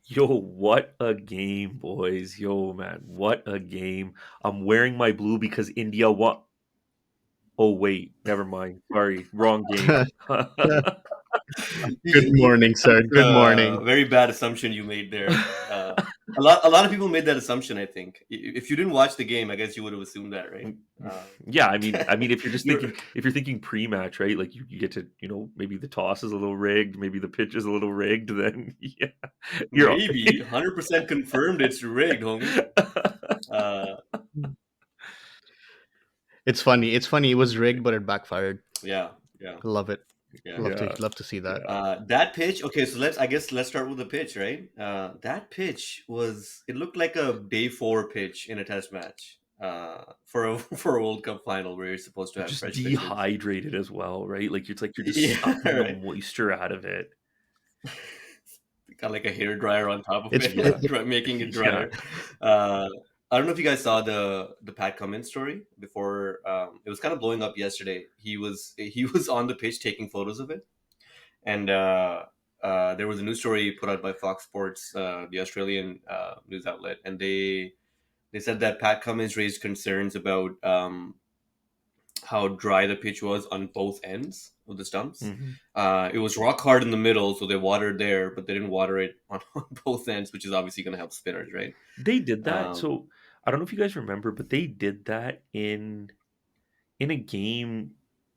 Yo, what a game, boys. Yo, man, what a game. I'm wearing my blue because India won. Oh, wait, never mind. Sorry, wrong game. Good morning, sir. Good morning. Very bad assumption you made there. A lot of people made that assumption. I think if you didn't watch the game, I guess you would have assumed that, right? Yeah, I mean, if you're just You're thinking pre-match, right? Like you get to, maybe the toss is a little rigged, maybe the pitch is a little rigged, then yeah, you're maybe 100% confirmed it's rigged, homie. Uh, It's funny. It's funny. It was rigged, but it backfired. yeah, yeah, Love it. yeah. yeah, Love to see that. yeah. That pitch. Okay, so let's start with the pitch, right? That pitch it looked like a day four pitch in a test match. For a for a World Cup final where you're supposed to have Just fresh pitches. dehydrated as well, right? Like you're just Yeah, sucking the right. moisture out of it. Got like a hair dryer on top of It's it, Yeah, making it yeah. drier. Uh, I don't know if you guys saw the Pat Cummins story before. It was kind of blowing up yesterday. He was on the pitch taking photos of it, and there was a news story put out by Fox Sports, the Australian news outlet, and they said that Pat Cummins raised concerns about how dry the pitch was on both ends of the stumps. Mhm. It was rock hard in the middle, so they watered there, but they didn't water it on both ends, which is obviously going to help spinners, right? They did that. Um, So I don't know if you guys remember, but they did that in a game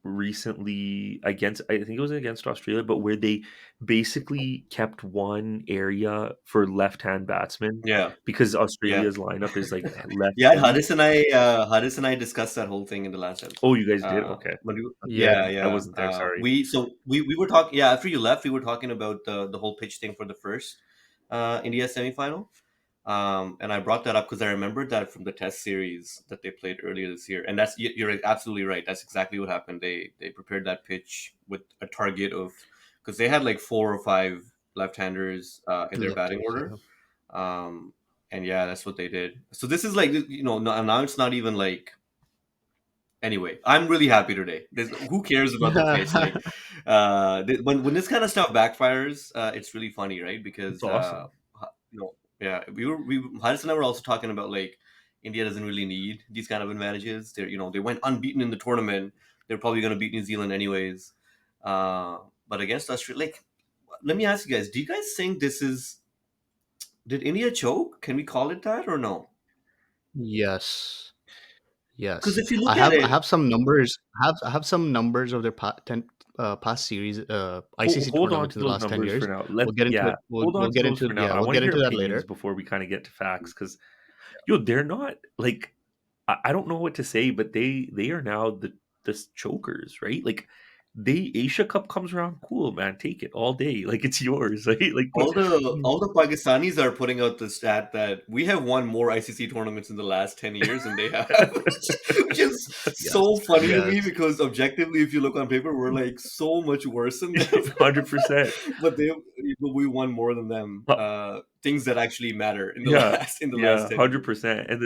recently against, I think it was against Australia, but where they basically kept one area for left-hand batsmen yeah, because yeah, Australia's lineup is like left yeah. heavy. Hadis and I discussed that whole thing in the last episode. Oh, you guys did? Okay. Yeah. Yeah, I yeah. wasn't there, sorry. We were talking. Yeah, after you left, we were talking about the whole pitch thing for the first India semifinal. And I brought that up because I remembered that from the test series that they played earlier this year. And you're absolutely right. That's exactly what happened. They prepared that pitch with a target of, because they had like four or five left-handers in their batting Lefties. order. Yeah. Um, and yeah, that's what they did. So this is like, now it's not even like, anyway, I'm really happy today. Who cares about the pitch? Like, when this kind of stuff backfires, it's really funny, right? It's Because awesome. yeah, we Haris and I were also talking about like India doesn't really need these kind of advantages. They went unbeaten in the tournament. They're probably going to beat New Zealand anyways. Uh, but against Australia, like, let me ask you guys: do you guys think did India choke? Can we call it that or no? Yes. Because Yes. if you look at I it, have some numbers. I have some numbers of their past series ICC Hold on tournaments to in the those last 10 numbers for years. now. We'll get into Yeah, it. hold on We'll to get those into for now. yeah, I we'll want to get hear into that opinions later. before we kind of get to facts because they're not like, I don't know what to say, but they are now the chokers, right? Like, they Asia Cup comes around, cool, man, take it all day, like it's yours, right? Like, but all the Pakistanis are putting out the stat that we have won more ICC tournaments in the last 10 years than they have, which is Yes. so funny to me Yes. because objectively, if you look on paper, we're like so much worse than them, 100%. but we won more than them. Things that actually matter in the Yeah, last yeah, 10 years. 100%. And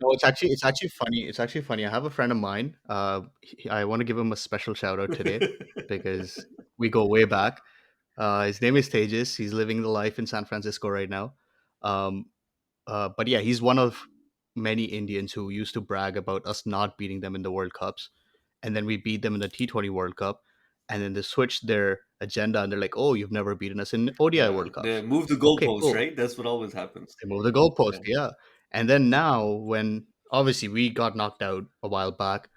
No, it's actually funny. It's actually funny. I have a friend of mine. I want to give him a special shout out today because we go way back. His name is Tejas. He's living the life in San Francisco right now. Um, but yeah, he's one of many Indians who used to brag about us not beating them in the World Cups, and then we beat them in the T20 World Cup, and then they switched their agenda and they're like, "Oh, you've never beaten us in ODI Yeah, World they Cups." move the Okay, goalposts, cool. right? That's what always happens. They move the goalpost, Yeah. yeah. And then now, when obviously we got knocked out a while back,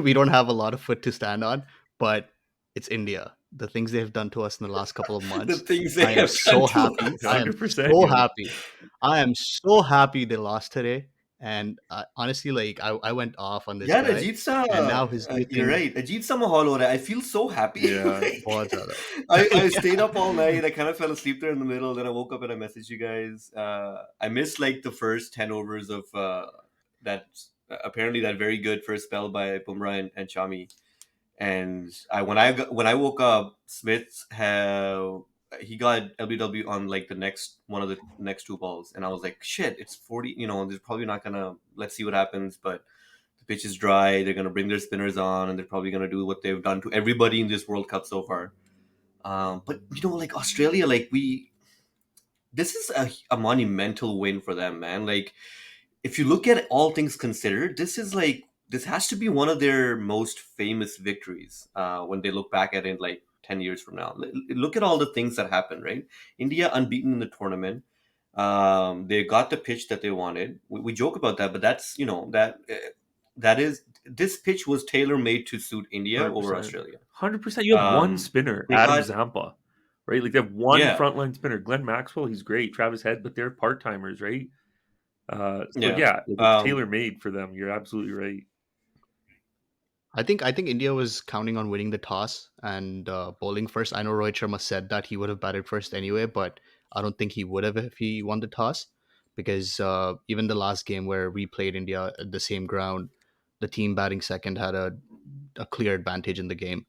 we don't have a lot of foot to stand on, but it's India. The things they've done to us in the last couple of The months, things they I am have done so to happy. us. I am 100%, so yo. happy. I am so happy they lost today. And honestly, like I went off on this Yeah, guy, Ajit Sa, and now his new you're thing, right. Ajit Sa mahal ho raha hai. I feel so happy. Yeah. Like, बहुत ज़्यादा. I stayed up all night. I kind of fell asleep there in the middle. Then I woke up and I messaged you guys. I missed like the first 10 overs of that, apparently that very good first spell by Bumrah and Shami. And when I woke up, he got LBW on like the next one of the next two balls, and I was like, shit, it's 40. They're probably not gonna. Let's see what happens, but the pitch is dry. They're gonna bring their spinners on, and they're probably gonna do what they've done to everybody in this World Cup so far. But like Australia, like we this is a monumental win for them, man. Like if you look at all things considered, this has to be one of their most famous victories when they look back at it like 10 years from now. Look at all the things that happened, right? India unbeaten in the tournament. They got the pitch that they wanted. We joke about that, but that's that is this pitch was tailor made to suit India over 100%. Australia. 100%. You have one spinner, They Adam got Zampa, right? Like they have one yeah, frontline spinner. Glenn Maxwell, he's great. Travis Head, but they're part timers, right? So yeah. yeah, like it's tailor made for them. You're absolutely right. I think India was counting on winning the toss and bowling first. I know Rohit Sharma said that he would have batted first anyway, but I don't think he would have if he won the toss, because even the last game where we played India at the same ground, the team batting second had a clear advantage in the game.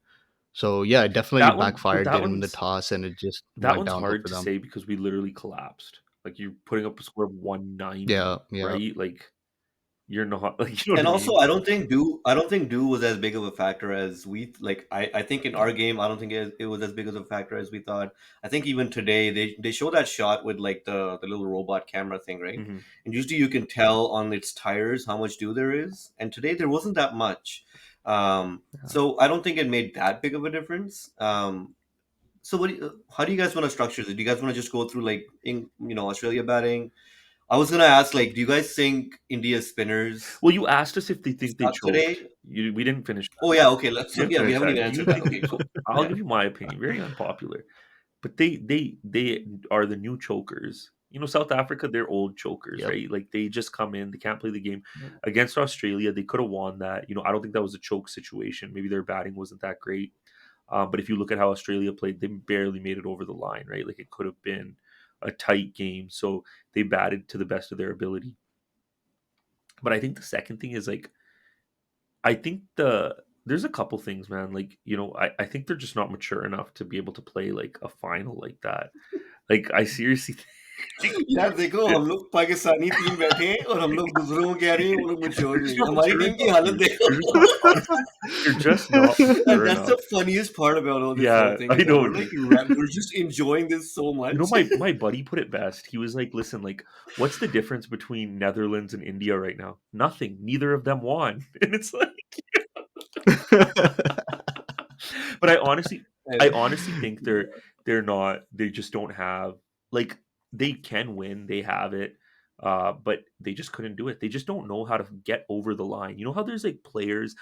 So yeah, it definitely That one, but backfired. They didn't win the toss, and it just that went one's downhill hard for to them. say because we literally collapsed. Like you're putting up a score of 190, Yeah, yeah. right? Like you're not like you know And what I also, mean? I don't think do was as big of a factor as we like. I think in our game, I don't think it was as big of a factor as we thought. I think even today they show that shot with like the little robot camera thing, right? Hmm. And usually you can tell on its tires how much dew there is, and today there wasn't that much. Yeah. So I don't think it made that big of a difference. So how do you guys want to structure this? Do you guys want to just go through like in Australia batting? I was gonna ask, like, do you guys think India's spinners Well, you asked us if they think they suck choked. today? We didn't finish Oh that. yeah, okay. Let's. We didn't Yeah, we finish haven't even that. Do you answered that. think Okay, they? cool. So I'll Yeah, give you my opinion. Very unpopular, but they are the new chokers. South Africa, they're old chokers, Yep. right? Like they just come in, they can't play the game. Yep. Against Australia, they could have won that. I don't think that was a choke situation. Maybe their batting wasn't that great. But if you look at how Australia played, they barely made it over the line, right? Like it could have been a tight game. So they batted to the best of their ability. But I think the second thing is like I think there's a couple things, man. Like, I think they're just not mature enough to be able to play like a final like that. Like I seriously think यार देखो हम लोग Pakistani team बैठे हैं और हम लोग दूसरों को कह रहे हैं वो लोग they're मैच्योर just नहीं not हमारी mature टीम की enough, हालत dude. देखो They're just not honestly, they're just not and mature that's the enough. funniest part about all this whole Yeah, thing I is that know, we're like dude. we're just enjoying this so much. My buddy put it best. He was like, "Listen, like, what's the difference between Netherlands and India right now? Nothing. Neither of them won." And it's like, but I And honestly think they're not. They just don't have like they can win. They have it, but they just couldn't do it. They just don't know how to get over the line. You know how there's like players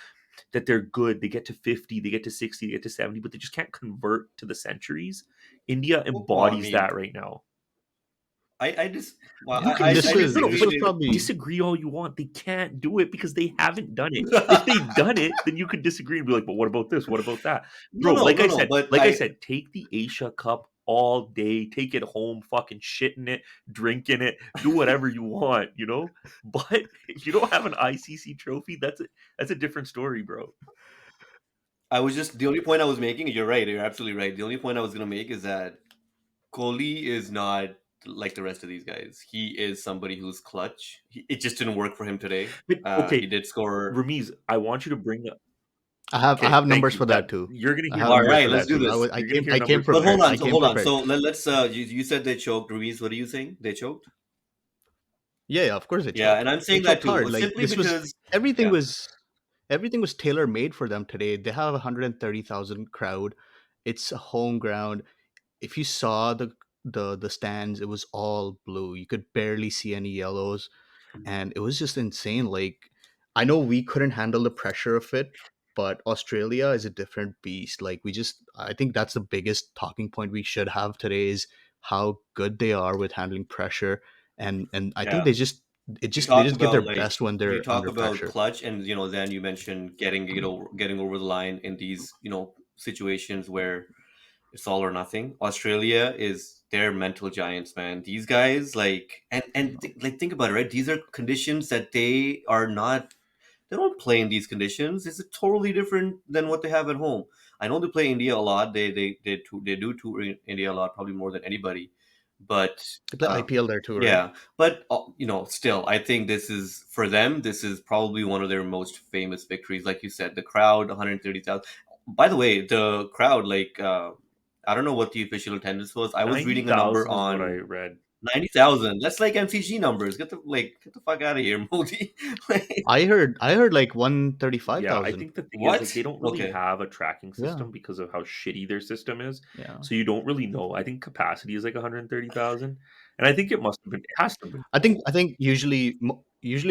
that they're good. They get to 50, they get to 60, they get to 70, but they just can't convert to the centuries. India well, I embodies mean, that right now. I just well, You can this disagree. was No, no, this disagree but was with probably disagree all you want. They can't do it because they haven't done it. If they'd done it, then you could disagree and be like, "But what about this? What about that?" no, Bro, no, no, no. But like I said, take the Asia Cup all day, take it home, fucking shit in it, drink in it, do whatever you want. But if you don't have an ICC trophy, that's a different story, bro. I was just the only point I was making. You're right. You're absolutely right. The only point I was gonna make is that Kohli is not like the rest of these guys. He is somebody who's clutch. It just didn't work for him today. But He okay, did score. Ramiz, I want you to bring up. I Okay, have thank numbers you. for that too. You're gonna I hear have All numbers numbers right, for for let's that that do too. too. this. You're gonna hear I came numbers for But that prepared. too. I so came hold on. prepared. So let's. You said they choked. Ruiz, what are you saying? They choked. Yeah, yeah, of course they Yeah, choked. and I'm They saying that choked too. hard. Like Simply this was because, everything yeah, was everything was tailor made for them today. They have 130,000 crowd. It's a home ground. If you saw the stands, it was all blue. You could barely see any yellows, and it was just insane. Like, I know we couldn't handle the pressure of it, but Australia is a different beast. Like, I think that's the biggest talking point we should have today is how good they are with handling pressure, and I think yeah. You they talk just give about their like best when you they're talk under about pressure. clutch, and then you mentioned getting over the line in these situations where it's all or nothing. Australia is they're mental giants, man. These guys like like think about it, right? These are conditions that they don't play in these conditions. It's totally different than what they have at home. I know they play India a lot. They do tour in India a lot, probably more than anybody. But They play um, IPL there too, right? yeah, but still, I think this is for them. This is probably one of their most famous victories. Like you said, the crowd, 130,000. By the way, the crowd, like I don't know what the official attendance was. I was reading a number 90,000 is what I on read. 90,000. That's like MCG numbers. Get the fuck out of here, Modi. Like, I heard like Yeah, I 135,000. think the thing is, like, what? they don't really Okay. have a tracking Yeah, system because of how shitty their system is, yeah. so you don't really know. I think capacity is like 130,000, and I think it has to have been full. I think usually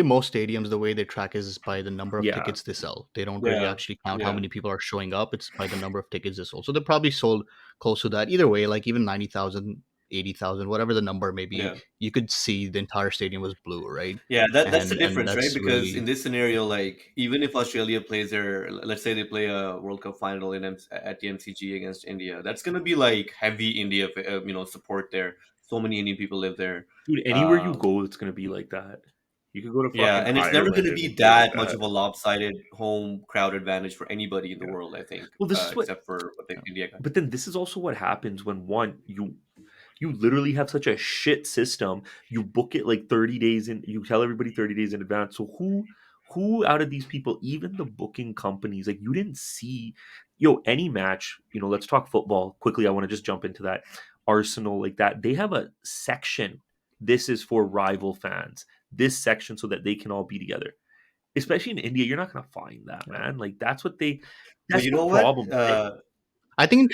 most stadiums the way they track is by the number of Yeah. tickets they sell. They don't really Yeah. actually count how Yeah. many people are showing up. It's by the number of tickets they sold. So they probably sold close to that. Either way, like even 90,000, 80,000, whatever the number may be, Yeah. you could see the entire stadium was blue, right? Yeah, that's the And difference, right? that's Because in really this scenario, like even if Australia plays their, let's say they play a World Cup final at the MCG against India, that's gonna be like heavy India, support there. So many Indian people live there. Dude, anywhere you Um, go, it's gonna be like that. You could go to yeah, fucking and it's never Ireland gonna and be it'd be like that much that. of a lopsided home crowd advantage for anybody in the Yeah. world, I think, Well, this is what except for what the India got. but then this is also what happens when you literally have such a shit system. You book it like 30 days in. You tell everybody 30 days in advance. So who out of these people, even the booking companies, like you didn't see, any match. Let's talk football quickly. I want to just jump into that. Arsenal, like that, they have a section. This is for rival fans. This section so that they can all be together. Especially in India, you're not gonna find that, yeah. man. Like that's what they. But That's you the know what? problem with it. I think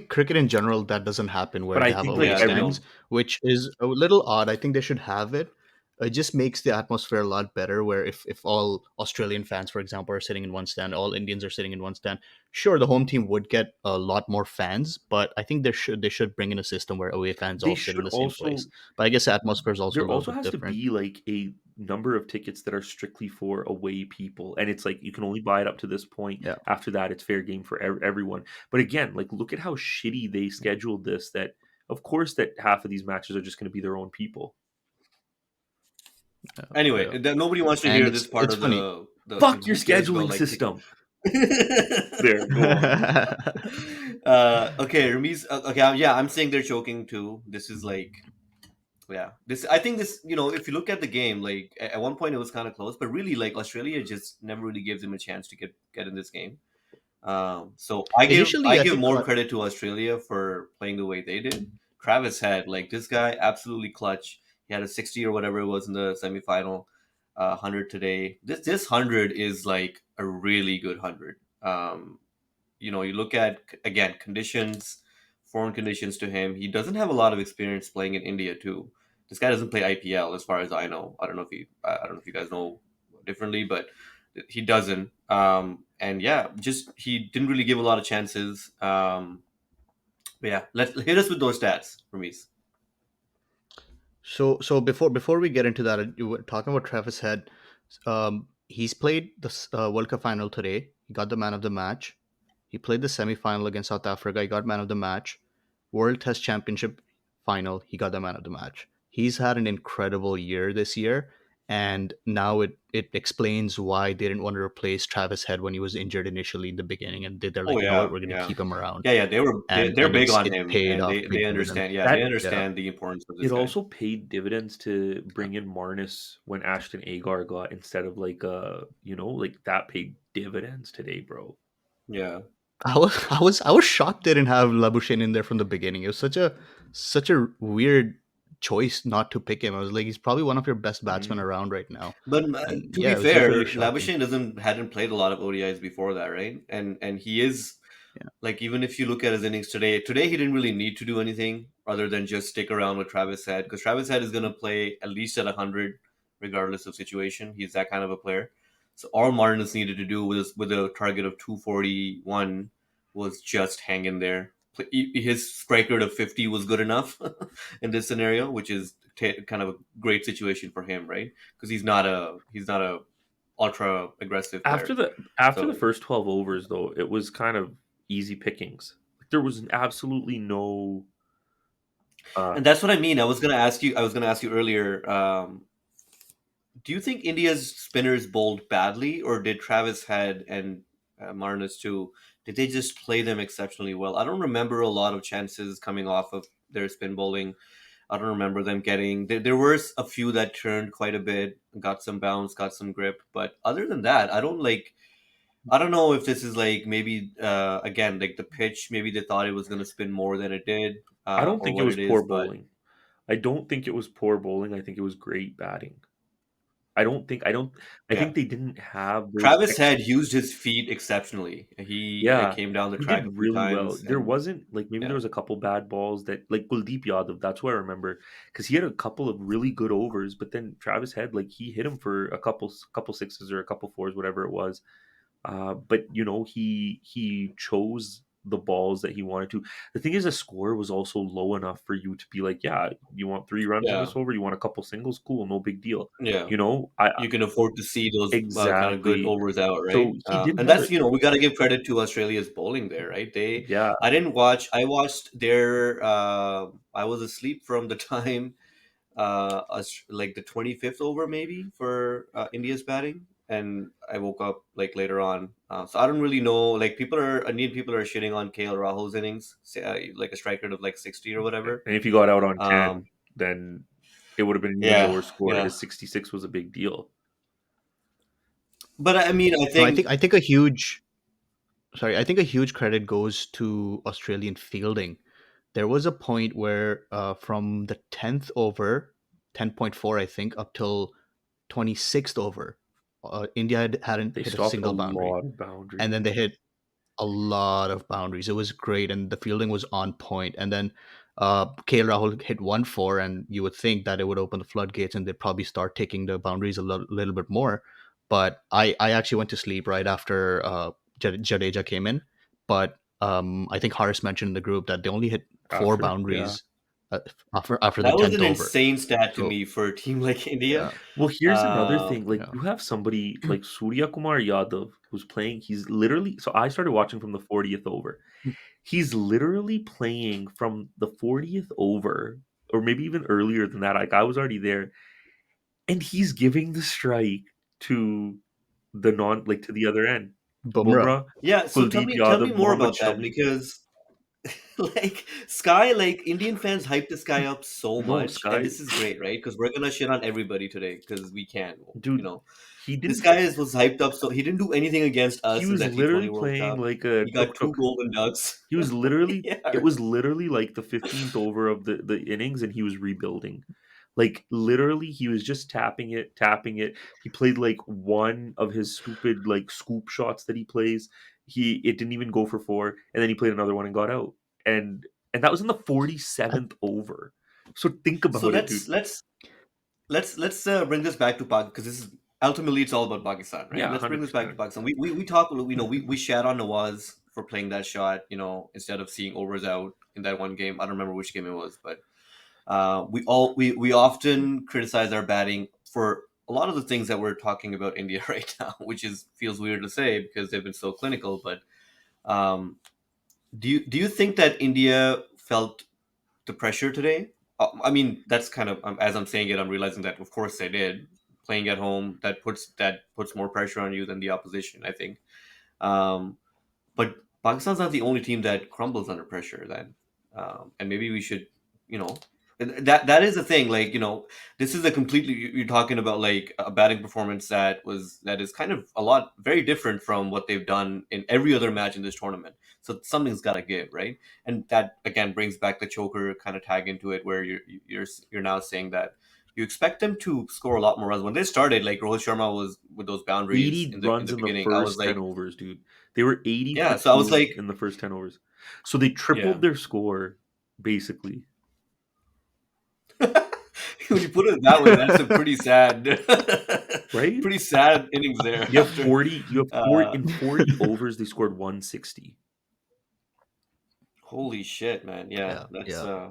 cricket in general that doesn't happen But where I they have think away like Yeah, they every stands, don't. which is a little odd. I think they should have it. It just makes the atmosphere a lot better. Where if all Australian fans, for example, are sitting in one stand, all Indians are sitting in one stand. Sure, the home team would get a lot more fans, but I think they should bring in a system where away fans they all sit in should the same place. also But I guess the atmosphere is also there a little also bit has to different. be like a number of tickets that are strictly for away people, and it's like you can only buy it up to this point. Yeah. After that it's fair game for everyone. But again, like look at how shitty they scheduled this, that of course that half of these matches are just going to be their own people. Yeah, yeah. Anyway, nobody wants to And hear it's this part it's of funny. the thing. Fuck your Who cares about scheduling like ticket? system. There, go on. Okay, Ramiz. Okay, yeah, I'm saying they're choking too. This is like, yeah, this. I think this. If you look at the game, like at one point it was kind of close, but really, like Australia just never really gives them a chance to get in this game. So I give I Initially, I give think more credit to Australia for playing the way they did. Travis had like this guy absolutely clutch. He had a 60 or whatever it was in the semifinal, 100 today. This 100 is like a really good 100. You look at again conditions, foreign conditions to him. He doesn't have a lot of experience playing in India too. This guy doesn't play IPL as far as I know. I don't know if you guys know differently, but he doesn't. And yeah, just he didn't really give a lot of chances. But yeah, let's hit us with those stats, Ramesh. so. Before we get into that, you were talking about Travis Head. He's played the World Cup final today. He got the man of the match. He played the semi-final against South Africa. He got man of the match. World Test Championship final. He got the man of the match. He's had an incredible year this year, and now it explains why they didn't want to replace Travis Head when he was injured initially in the beginning, and they're Oh like, you know what, yeah, we're going to yeah, keep him around, yeah, yeah. They're and big on it him, paid and off they big dividends. understand. Yeah, they That Yeah. understand the importance of this it guy. also paid dividends to bring in Marnus when Ashton Agar got, instead of like like that paid dividends today, bro. Yeah. I was shocked they didn't have Labuschagne in there from the beginning. It was such a weird choice not to pick him. I was like, he's probably one of your best batsmen Mhm. around right now. But And to be yeah, it was really fair, shocking. Labuschagne doesn't hadn't played a lot of ODIs before that, right? And he is Yeah. like, even if you look at his innings today he didn't really need to do anything other than just stick around with Travis Head, because Travis Head is going to play at least at 100 regardless of situation. He's that kind of a player. So all Martinez needed to do with a target of 241 was just hang in there. His strike rate of 50 was good enough in this scenario, which is kind of a great situation for him, right? Because he's not a ultra aggressive After player. the So, first 12 overs though, it was kind of easy pickings. Like, there was absolutely no and that's what I mean. I was gonna ask you earlier. Do you think India's spinners bowled badly, or did Travis Head and Marnus too? Did they just play them exceptionally well? I don't remember a lot of chances coming off of their spin bowling. I don't remember them getting. There were a few that turned quite a bit, got some bounce, got some grip, but other than that, I don't like. I don't know if this is like maybe again like the pitch. Maybe they thought it was going to spin more than it did, I don't or think it what was it poor is. But bowling. I don't think it was poor bowling. I think it was great batting. I yeah, think they didn't have those Travis ex had used his feet exceptionally. He yeah, came down the he track did a few really well. times, There and wasn't like, maybe there yeah, was a couple bad balls that like Kuldeep Yadav, that's what I remember, because he had a couple of really good overs, but then Travis Head, like, he hit him for a couple sixes or a couple fours, whatever it was. But he chose the balls that he wanted to. The thing is, the score was also low enough for you to be like, yeah, you want 3 runs in yeah, this over, you want a couple singles, cool, no big deal. yeah. I You can afford to see those kind of good exactly. overs out, So right? he did And have a that's we got to give credit to Australia's bowling there, right? yeah, I didn't watch. I watched their. I was asleep from the time like the 25th over maybe for India's batting, and I woke up like later on. So I don't really know. Like Indian people are shitting on KL Rahul's innings, say, like a strike rate of like 60 or whatever. and if he got out on Um, 10, then it would have been an even yeah, lower score. yeah. His 66 was a big deal. But I mean, I No, think I think a huge sorry, I think a huge credit goes to Australian fielding. There was a point where from the 10th over, 10.4 I think, up till 26th over, India hadn't They hit a stopped a single boundary, lot of boundaries. and then they hit a lot of boundaries. It was great, and the fielding was on point. And then KL Rahul hit 1-4, and you would think that it would open the floodgates and they'd probably start taking the boundaries a little bit more. But I actually went to sleep right after Jadeja came in. But I think Harris mentioned in the group that they only hit four After, yeah. boundaries after the that was 10th an over. insane stat to So me for a team like India. yeah, Well, here's another thing. Like, yeah. you have somebody like Surya Kumar Yadav who's playing. He's literally, so I started watching from the 40th over. He's literally playing from the 40th over, or maybe even earlier than that. Like, I was already there, and he's giving the strike to the non, like, to the other end. Bumrah. Bumrah, Yeah, so Kuldeep tell me Yadav, more Mohammad about that Shami. because like Sky, like Indian fans hype this guy up so No, much, and Sky, this is great, right? Because we're gonna shit on everybody today because we can, you dude, know. he This didn't. guy was hyped up, so he didn't do anything against He us in was that literally T20 World playing Cup. like a He got tuk two tuk. golden ducks. He was literally, Yeah. it was literally like the 15th over of the innings, and he was rebuilding. Like, literally, he was just tapping it, tapping it. He played like one of his stupid like scoop shots that he plays. It didn't even go for four, and then he played another one and got out. And that was in the I, 47th over. So think So about it, dude. let's bring this back to Pakistan because this is ultimately it's all about Pakistan, right? Yeah, Let's bring this back to 100%. Pakistan. We talk, we shat on Nawaz for playing that shot, instead of seeing overs out in that one game. I don't remember which game it was, but we often criticize our batting for a lot of the things that we're talking about India right now, which is feels weird to say because they've been so clinical. But um, do you think that India felt the pressure today? I mean, that's kind of as I'm saying it, I'm realizing that of course they did. Playing at home that puts more pressure on you than the opposition, I think. Um, but Pakistan's not the only team that crumbles under pressure. Then, and maybe we should, you know, that is the thing. Like, this is a completely you're talking about like a batting performance that is kind of a lot very different from what they've done in every other match in this tournament. So something's got to give, right? And that again brings back the choker kind of tag into it, where you're now saying that. You expect them to score a lot more runs when they started. Like Rohit Sharma was with those boundaries 80 in the runs in the beginning. I was first 10 like, overs, dude. They were 80 yeah. for So I was 2 like, in the first 10 overs. So they yeah. tripled their score, basically. When you put it that way, that's a pretty sad, Right? pretty sad innings there. You have After, 40, you have four uh, in 40 overs, they scored 160. holy shit, man! Yeah, yeah, that's yeah.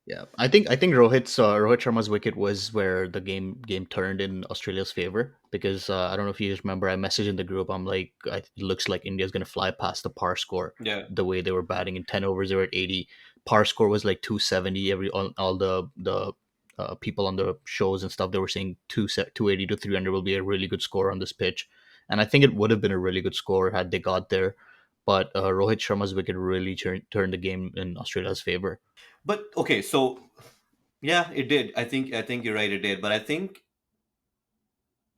Yeah, I think Rohit Sharma's wicket was where the game turned in Australia's favor because I don't know if you just remember I messaged in the group. I'm like, it looks like India's gonna fly past the par score. yeah. The way they were batting in 10 overs, they were at 80. Par score was like 270. All the people on the shows and stuff they were saying 280 to 300 will be a really good score on this pitch, and I think it would have been a really good score had they got there. But Rohit Sharma's wicket really turned the game in Australia's favor. But okay, so yeah, it did. I think you're right. It did. But I think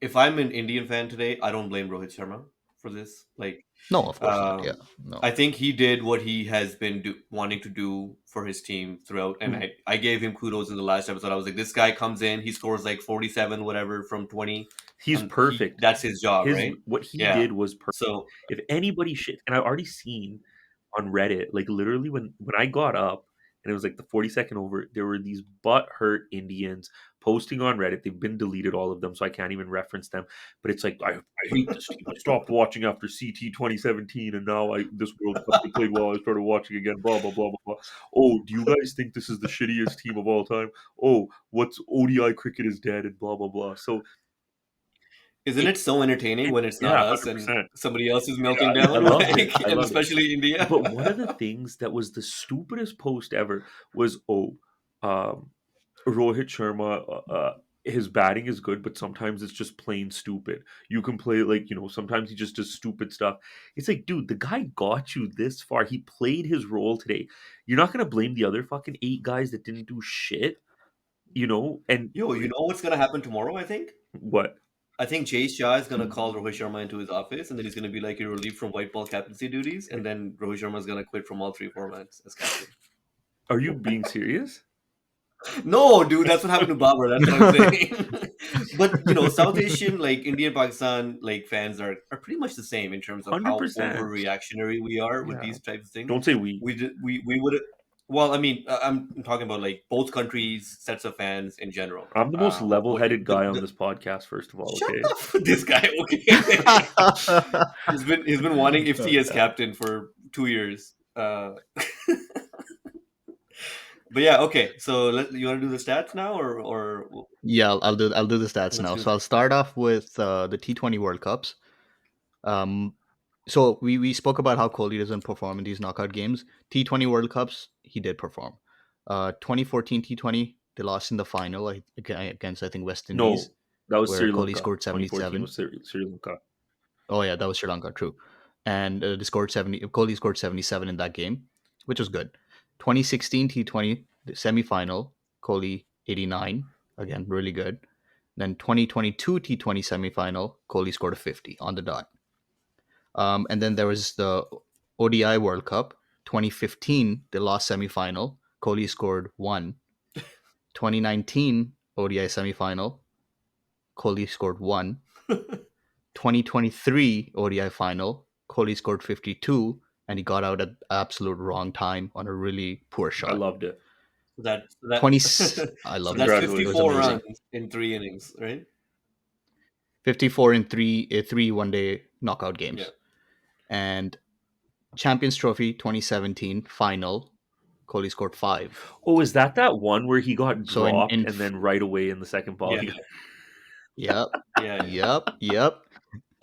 if I'm an Indian fan today, I don't blame Rohit Sharma for this. Like, No, of course not. Yeah, um, no. I think he did what he has been wanting to do for his team throughout, and Mhm. I gave him kudos in the last episode. I was like, this guy comes in, he scores like 47, whatever, from 20, He's and he perfect. that's his job, His right? what he Yeah. did was perfect. So If anybody shit, and I've already seen on Reddit, like literally when I got up and it was like the 40-second over, there were these butt hurt Indians posting on Reddit. They've been deleted, all of them, so I can't even reference them. But it's like I hate this team. I stopped watching after CT 2017, and now I this World Cup they played well. I started watching again. Blah blah blah blah blah. Oh, do you guys think this is the shittiest team of all time? Oh, what's ODI cricket is dead and blah blah blah. So isn't it, it so entertaining it when it's not yeah, us and 100%. somebody else is Yeah, melting I down, loved it. like, I and loved it. especially India? But one of the things that was the stupidest post ever was, um, Rohit Sharma. His batting is good, but sometimes it's just plain stupid. You can play like sometimes he just does stupid stuff. It's like, dude, the guy got you this far. He played his role today. You're not gonna blame the other fucking eight guys that didn't do shit, And Yo, you like, know what's gonna happen tomorrow? what? I think Jay Shah is gonna call Rohit Sharma into his office, and then he's gonna be like, "You're relieved from white ball captaincy duties," and then Rohit Sharma is gonna quit from all three formats as captain. Are you being serious? No, dude, that's what happened to Babur. That's what I'm saying. But South Asian, like Indian Pakistan, like fans are pretty much the same in terms of Hundred how percent. overreactionary we are with Yeah. these types of things. Don't say we. We would. Well, I mean, I'm talking about like both countries, sets of fans in general. I'm the most What level-headed guy on the this podcast. First of all, shut okay. up, this guy. Okay, he's been wanting Oh, Ifti as yeah. captain for 2 years. But yeah, okay. So you want to do the stats now, or Yeah, I'll do the stats let's now. do So I'll that. start off with the T20 World Cups. Um, so we spoke about how Kohli doesn't perform in these knockout games. T20 World Cups, he did perform. 2014 T20, they lost in the final against I think West Indies, No, that was where Sri Kohli Lanka. scored 2014 77. was Sri Lanka. Oh yeah, that was Sri Lanka, true. And they scored 70. Kohli scored 77 in that game, which was good. 2016 T20 the semifinal, Kohli 89, again really good. Then 2022 T20 semifinal, Kohli scored a 50 on the dot. And then there was the ODI World Cup 2015, the last semifinal, Kohli scored one. 2019 ODI semifinal, Kohli scored one. 2023 ODI final, Kohli scored 52 and he got out at absolute wrong time on a really poor I shot. loved it. That 20 I so loved it that's too. It was Congratulations. 54 amazing. runs in 3 innings, right? 54 in three one-day knockout Yeah. games. And Champions Trophy 2017 final, Kohli scored 5. Oh, is that one where he got So in dropped and then right away in the second ball Yeah. he got yep, Yeah. yep.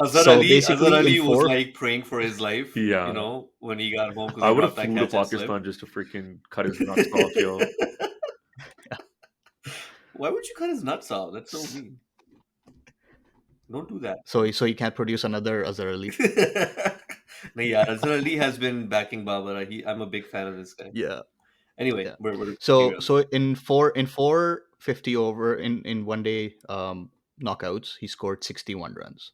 Azhar So Ali, Azhar basically in Ali was four, like praying for his life, Yeah. when he got home because I he would have dropped that flew to catch and slipped. Pakistan just to freaking cut his nuts off, yo. Why would you cut his nuts off? That's so mean. Don't do that. so he can't produce another Azhar Ali. No, yeah, Azhar Ali has been backing Babara. I'm a big fan of this guy. Yeah, Anyway, yeah. we're So derailed. so in four 50 over in one day knockouts, he scored 61 runs.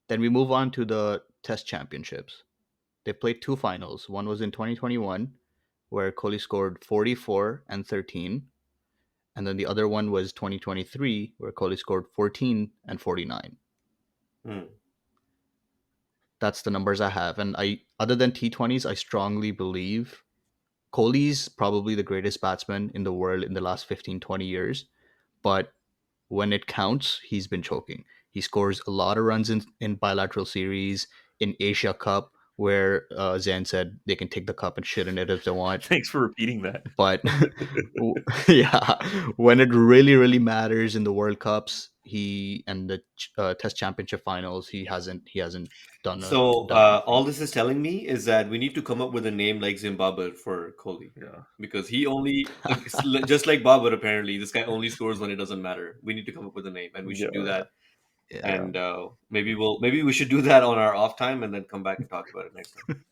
Then we move on to the Test Championships. They played two finals. One was in 2021, where Kohli scored 44 and 13, and then the other one was 2023, where Kohli scored 14 and 49. Hmm. That's the numbers I have. And other than T20s, I strongly believe Kohli's probably the greatest batsman in the world in the last 15, 20 years. But when it counts, he's been choking. He scores a lot of runs in bilateral series, in Asia Cup, where Zan said they can take the cup and shit in it if they want. Thanks for repeating that. But yeah, when it really, really matters in the World Cups, he and the Test Championship finals, he hasn't So done all anything. this is telling me is that we need to come up with a name like Zimbabwe for Kohli, Yeah. because he only just like Babur, apparently this guy only scores when it doesn't matter. We need to come up with a name, and we should do Yeah. that. Yeah. and maybe we should do that on our off time, and then come back and talk about it next time,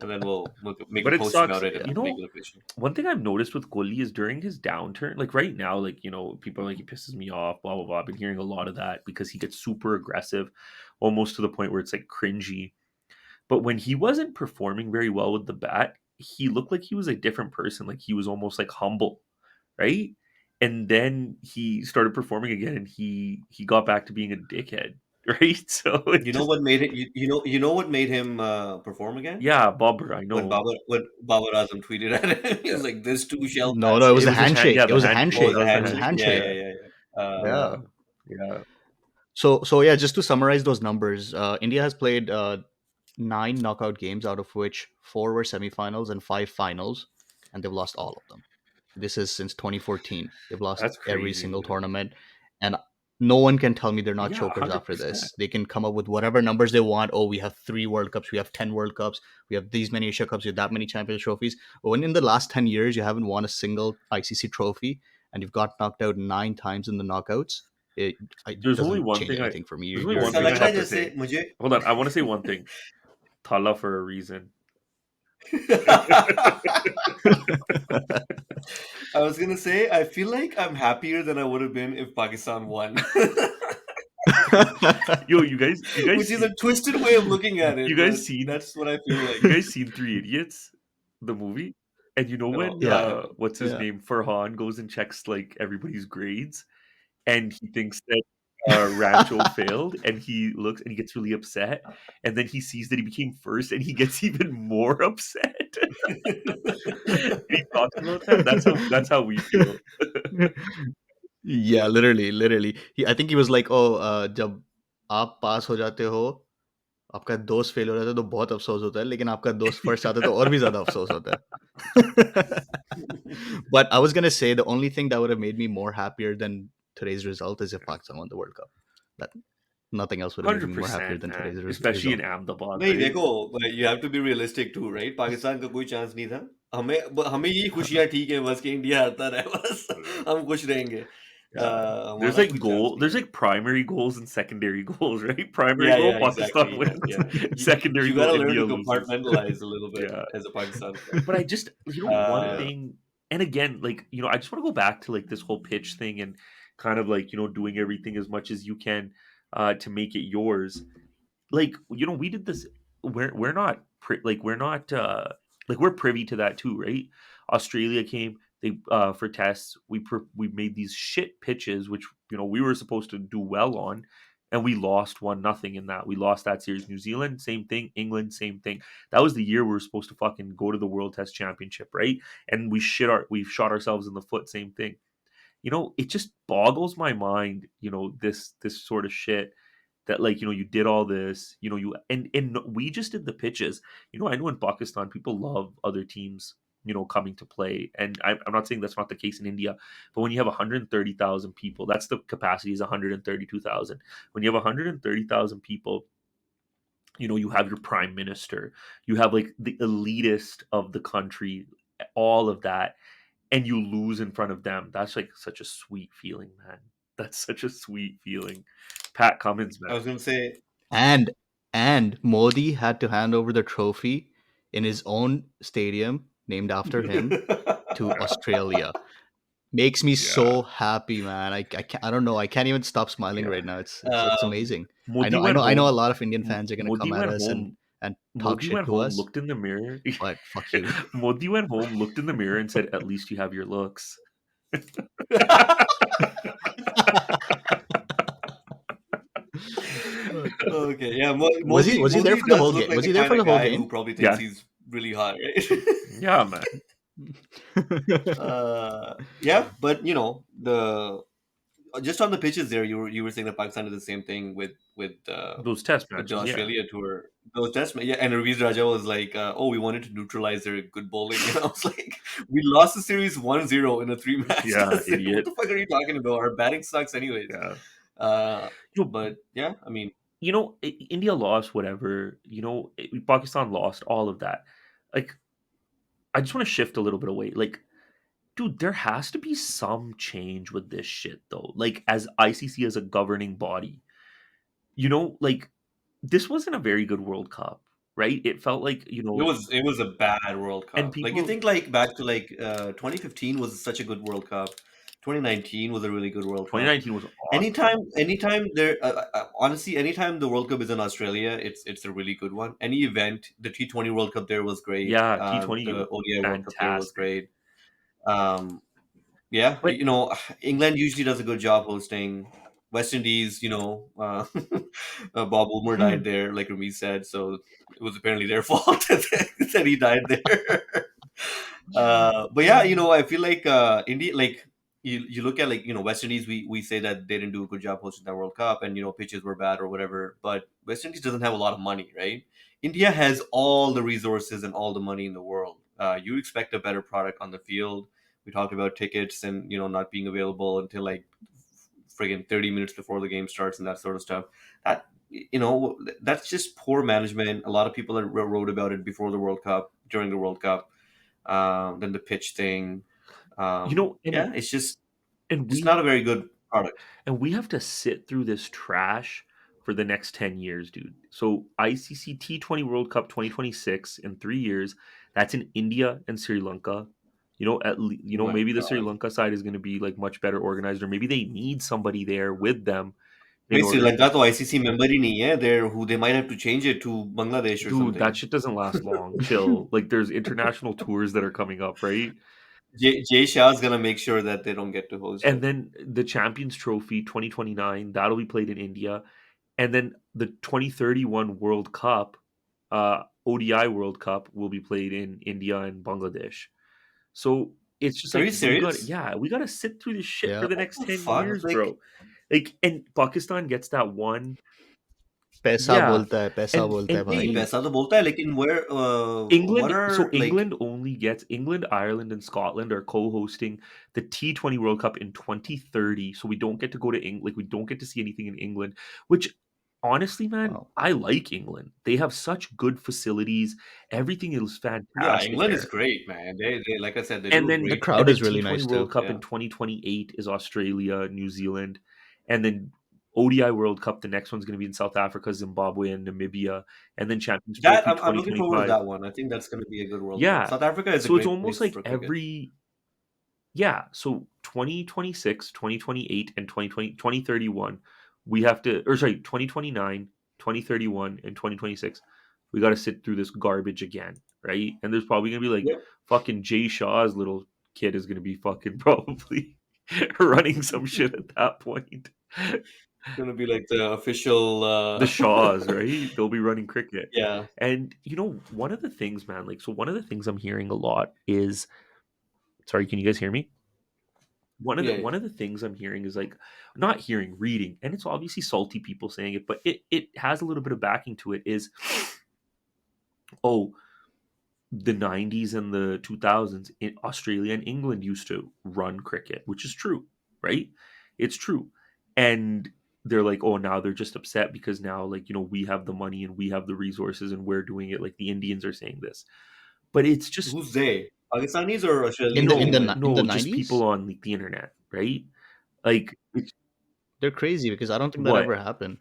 and then we'll make a But it post sucks. about it Yeah. in regular pitching. One thing I've noticed with Kohli is during his downturn, like right now, like, people are like, he pisses me off, blah, blah, blah. I've been hearing a lot of that because he gets super aggressive, almost to the point where it's like cringy. But when he wasn't performing very well with the bat, he looked like he was a different person. Like he was almost like humble, right? And then he started performing again and he got back to being a dickhead, right? So it You know just, what made it? You know what made him perform again? yeah, Bobber, I know. When Babar Azam tweeted at him, he Yeah. was like, "This too shall No, no, pass." it was It the was his hand, handshake. yeah, It the was a handshake. Oh, That the handshake. was the It was a handshake. handshake. Yeah, handshake. yeah, Yeah. yeah, yeah. Yeah. Yeah. So yeah, just to summarize those numbers, India has played 9 knockout games, out of which 4 were semifinals and 5 finals, and they've lost all of them. This is since 2014. They've lost That's every crazy, single man. tournament, and no one can tell me they're not Yeah, chokers after 100%. this. They can come up with whatever numbers they want. Oh, we have 3 World Cups, we have 10 World Cups, we have these many Asia Cups, we have that many Champions trophies. But when in the last 10 years you haven't won a single ICC trophy and you've got knocked out 9 times in the knockouts, it There's only doesn't one change thing I anything for me. there's only You're one ऐसा thing you're I लग रहा have है to जैसे say. मुझे Hold on, I want to say one thing. Tala for a reason. I was gonna say, I feel like I'm happier than I would have been if Pakistan won. Yo, you guys Which is a see twisted way of looking at you it, guys but seen that's what I feel like. you guys seen Three Idiots, the movie? And you know No, when no, I Yeah, haven't. what's his yeah. name? Farhan goes and checks like everybody's grades and he thinks that Rancho failed and he looks and he gets really upset and then he sees that he became first and he gets even more upset. And he talks about that. That's how we feel. Yeah, literally, literally. I think he was like, "Oh, जब आप पास हो जाते हो, आपका दोस्त fail हो जाता है तो बहुत अफसोस होता है, लेकिन आपका दोस्त फर्स्ट आता है तो और भी ज़्यादा अफसोस होता है." But I was gonna say the only thing that would have made me more happier than today's result is if Pakistan won the World Cup. That nothing else would have made me more happier 100%, than today's man. Especially in result. Ahmedabad, नहीं right? देखो, you have to be realistic too, right? Pakistan का कोई chance नहीं था। हमें ये खुशियाँ ठीक है बस कि इंडिया आता रहे बस हम खुश रहेंगे। Yeah. There's हमारा like कोई चांस नहीं there's है। like primary goals and secondary goals, right? Primary Yeah, goal, yeah, Pakistan exactly. Yeah, wins. yeah. Secondary You goal, gotta learn India to loses. compartmentalize a little bit Yeah. as a Pakistan fan. But I just, one Uh, Yeah. thing, and again, like, I just want to go back to like this whole pitch thing and kind of like, doing everything as much as you can to make it yours. Like, we did this. We're not like we're privy to that too, right? Australia came they for tests. We made these shit pitches, which we were supposed to do well on, and we lost 1-0 in that. We lost that series. New Zealand, same thing. England, same thing. That was the year we were supposed to fucking go to the World Test Championship, right? And we shot ourselves in the foot. Same thing. It just boggles my mind. This sort of shit that like you did all this you and we just did the pitches. I know in Pakistan people love other teams coming to play, and I'm not saying that's not the case in India, but when you have 130,000 people, that's the capacity is 132,000. When you have 130,000 people, you have your prime minister, you have like the elitist of the country, all of that, and you lose in front of them. That's like such a sweet feeling, man. That's such a sweet feeling. Pat Cummins, I man. was gonna say, And Modi had to hand over the trophy in his own stadium named after him to Australia. Makes me Yeah, so happy, man. I don't know. I can't even stop smiling yeah. right now. It's um, amazing. I Modi know I went know I know a home. lot of Indian fans are gonna come Modi at went us home. and talk Modi shit went to home, us, looked in the mirror. but fuck you. Modi went home, looked in the mirror, and said, "At least you have your looks." okay, yeah, Was he there Modi for the does whole look game? like Was the he there kind for the of whole guy who game? probably thinks Yeah, he's really hot, right? yeah, man. Yeah, but the just on the pitches there, you were saying that Pakistan did the same thing Those test with the matches, yeah, Australia tour. Those test, yeah, and Raviz Raja was like, "Oh, we wanted to neutralize their good bowling," and I was like, "We lost the series 1-0 in a three-match yeah, test. What idiot, the fuck are you talking about? Our batting sucks, anyways." yeah. Uh, You but yeah, I mean, India lost, whatever. Pakistan lost, all of that. Like, I just want to shift a little bit away. Like, dude, there has to be some change with this shit, though. Like, as ICC as a governing body, like this wasn't a very good World Cup, right? It felt like, It was a bad World and Cup. Like you people think like back to like 2015 was such a good World Cup. 2019 was a really good World Cup. 2019 was awesome. Anytime there, honestly, anytime the World Cup is in Australia, it's a really good one. Any event, the T20 World Cup there was great. Yeah, T20 The was ODI World Cup there was fantastic. great. Um, yeah, But England usually does a good job hosting. West Indies, Bob Woolmer died hmm, there, like Rami said, so it was apparently their fault that he died there. But yeah, I feel like India, like you look at like West Indies, we say that they didn't do a good job hosting that World Cup, and pitches were bad or whatever. But West Indies doesn't have a lot of money, right? India has all the resources and all the money in the world. You expect a better product on the field. We talked about tickets and not being available until like friggin' 30 minutes before the game starts and that sort of stuff. That that's just poor management. A lot of people wrote about it before the World Cup, during the World Cup. Then the pitch thing. and Yeah, it's and just we not a very good product. and we have to sit through this trash for the next 10 years, dude. So ICC T20 World Cup 2026 in 3 years, that's in India and Sri Lanka. Oh my Maybe the Sri god. Lanka side is going to be like much better organized, or maybe they need somebody there with them in Wait, Sri order Lanka to. to ICC member ही नहीं है. They might have to change it to Bangladesh or Dude, that something. shit doesn't last long. Chill. Like there's international tours that are coming up, right? Jay Shah's gonna make sure that they don't get to host And it. then the Champions Trophy 2029, that'll be played in India. And then the 2031 World Cup, ODI World Cup, will be played in India and Bangladesh. So it's just Are like you serious? we gotta sit through this shit for Yeah. the What next the 10 fuck? years, Like, bro. Like, and Pakistan gets that one. Yeah. पैसा And बोलता है and नहीं भाई. even पैसा तो बोलता है लेकिन where what England, so are like England only gets England, Ireland, and Scotland are co-hosting the T20 World Cup in 2030. So we don't get to go to England, like we don't get to see anything in England, which honestly, man, Wow. I like England. They have such good facilities. Everything is yeah, fantastic England is there. great, man. They like I said, they And do a The then great crowd and job. then is really T20 nice World too. Cup Yeah. in 2028 is Australia, New Zealand, and then ODI World Cup, the next one's going to be in South Africa, Zimbabwe, and Namibia, and then Champions That Trophy I'm looking forward to 2025. that one. I think that's going to be a good World Cup. Yeah. South Africa is a So it's great almost place like for cricket. so 2026, 2028, and 2031, we have to, or sorry, 2029, 2031, and 2026, we got to sit through this garbage again, right? And there's probably going to be like Yep. fucking Jay Shaw's little kid is going to be fucking probably running some shit at that point. It's going to be like the official The Shaws, right? They'll be running cricket. yeah. And one of the things, man, like, so one of the things I'm hearing a lot is, sorry, can you guys hear me? One of the Yeah, one yeah. of the things I'm hearing is like not hearing, reading, and it's obviously salty people saying it, but it has a little bit of backing to it. Is oh, the 90s and the 2000s in Australia and England used to run cricket, which is true, right? It's true. And they're like, oh, now they're just upset because now, like, we have the money and we have the resources and we're doing it. Like the Indians are saying this, but it's just Who's they? Pakistanis or In Australians the in in the England? ni- in the no, just people 90s, on like the internet, right? Like it's they're crazy because I don't think that what ever happened.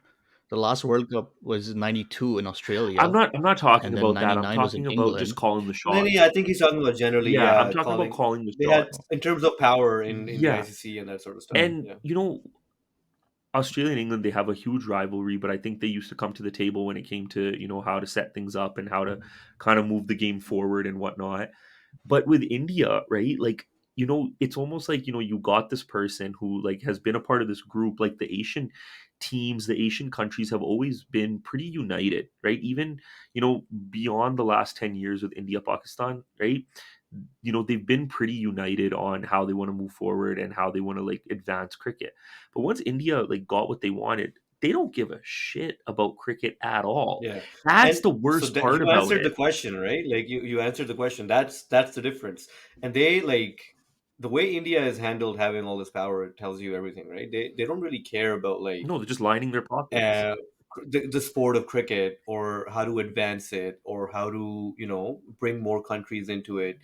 The last World Cup was 92 in I'm Australia, not I'm not talking and then about that. I'm 99 was in talking about just England. calling the No, no, shots. I think he's talking about generally, Yeah, I'm yeah, talking about calling. calling the They had shots. in terms of power in the Yeah. ICC and that sort of stuff. And Yeah. Australia and England, they have a huge rivalry, but I think they used to come to the table when it came to, how to set things up and how to kind of move the game forward and whatnot. But with India, right? Like, it's almost like, you got this person who like has been a part of this group. Like the Asian teams, the Asian countries have always been pretty united, right? Even, beyond the last 10 years with India, Pakistan, right? They've been pretty united on how they want to move forward and how they want to like advance cricket. But once India like got what they wanted, they don't give a shit about cricket at all. Yeah. That's And the so worst that part you about answered the it. question, right? Like you answered the question. That's the difference. And they like the way India has handled having all this power tells you everything, right? They don't really care about like No, they're just lining their pockets. uh, the sport of cricket or how to advance it or how to bring more countries into it.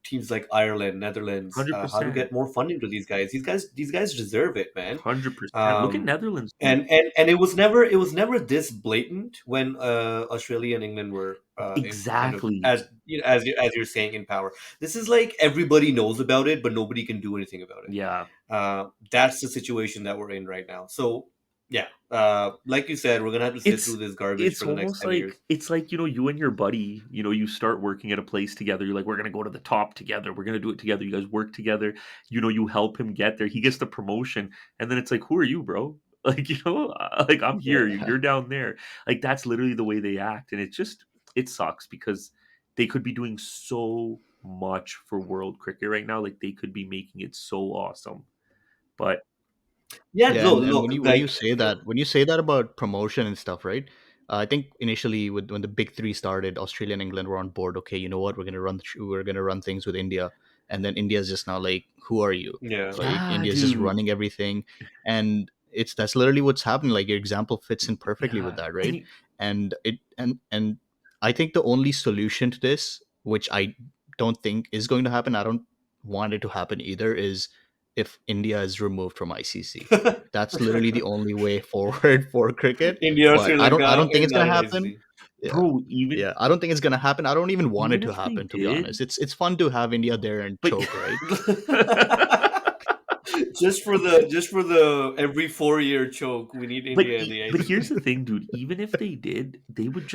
teams like Ireland, Netherlands, how to 100%. get more funding to these guys. These guys deserve it, man. 100%. Look at Um, Netherlands, dude. and it was never this blatant when Australia and England were in kind of Exactly. as you know, as you're saying in power. This is like everybody knows about it, but nobody can do anything about it. Yeah. That's the situation that we're in right now. So yeah, like you said, we're gonna have to sit through It's this garbage it's for the next almost 10 years. like you and your buddy, you start working at a place together. You're like, we're gonna go to the top together. We're gonna do it together. You guys work together. You help him get there. He gets the promotion, and then it's like, who are you, bro? Like, like I'm Yeah, here, you're down there. Like that's literally the way they act, and it sucks because they could be doing so much for world cricket right now. Like they could be making it so awesome, but yeah. Yeah, Look, and look, when you say that about promotion and stuff, right? I think initially when the big three started, Australia and England were on board. Okay, you know what? We're gonna run things with India, and then India's just now like, who are you? yeah, Like yeah, India's just dude. running everything, and that's literally what's happening. Like your example fits in perfectly with Yeah, that, and right? And I think the only solution to this, which I don't think is going to happen, I don't want it to happen either, is if India is removed from ICC. That's literally the only way forward for cricket. India, But Sri I Lanka, don't think and it's not gonna an happen. ICC. Yeah. bro, even Yeah. I don't think it's gonna happen. I don't even want it even to if they happen, to be did, honest. It's fun to have India there and but choke, right? just for the every 4 year choke, we need India in the but here's ICC. the thing, dude. Even if they did, they would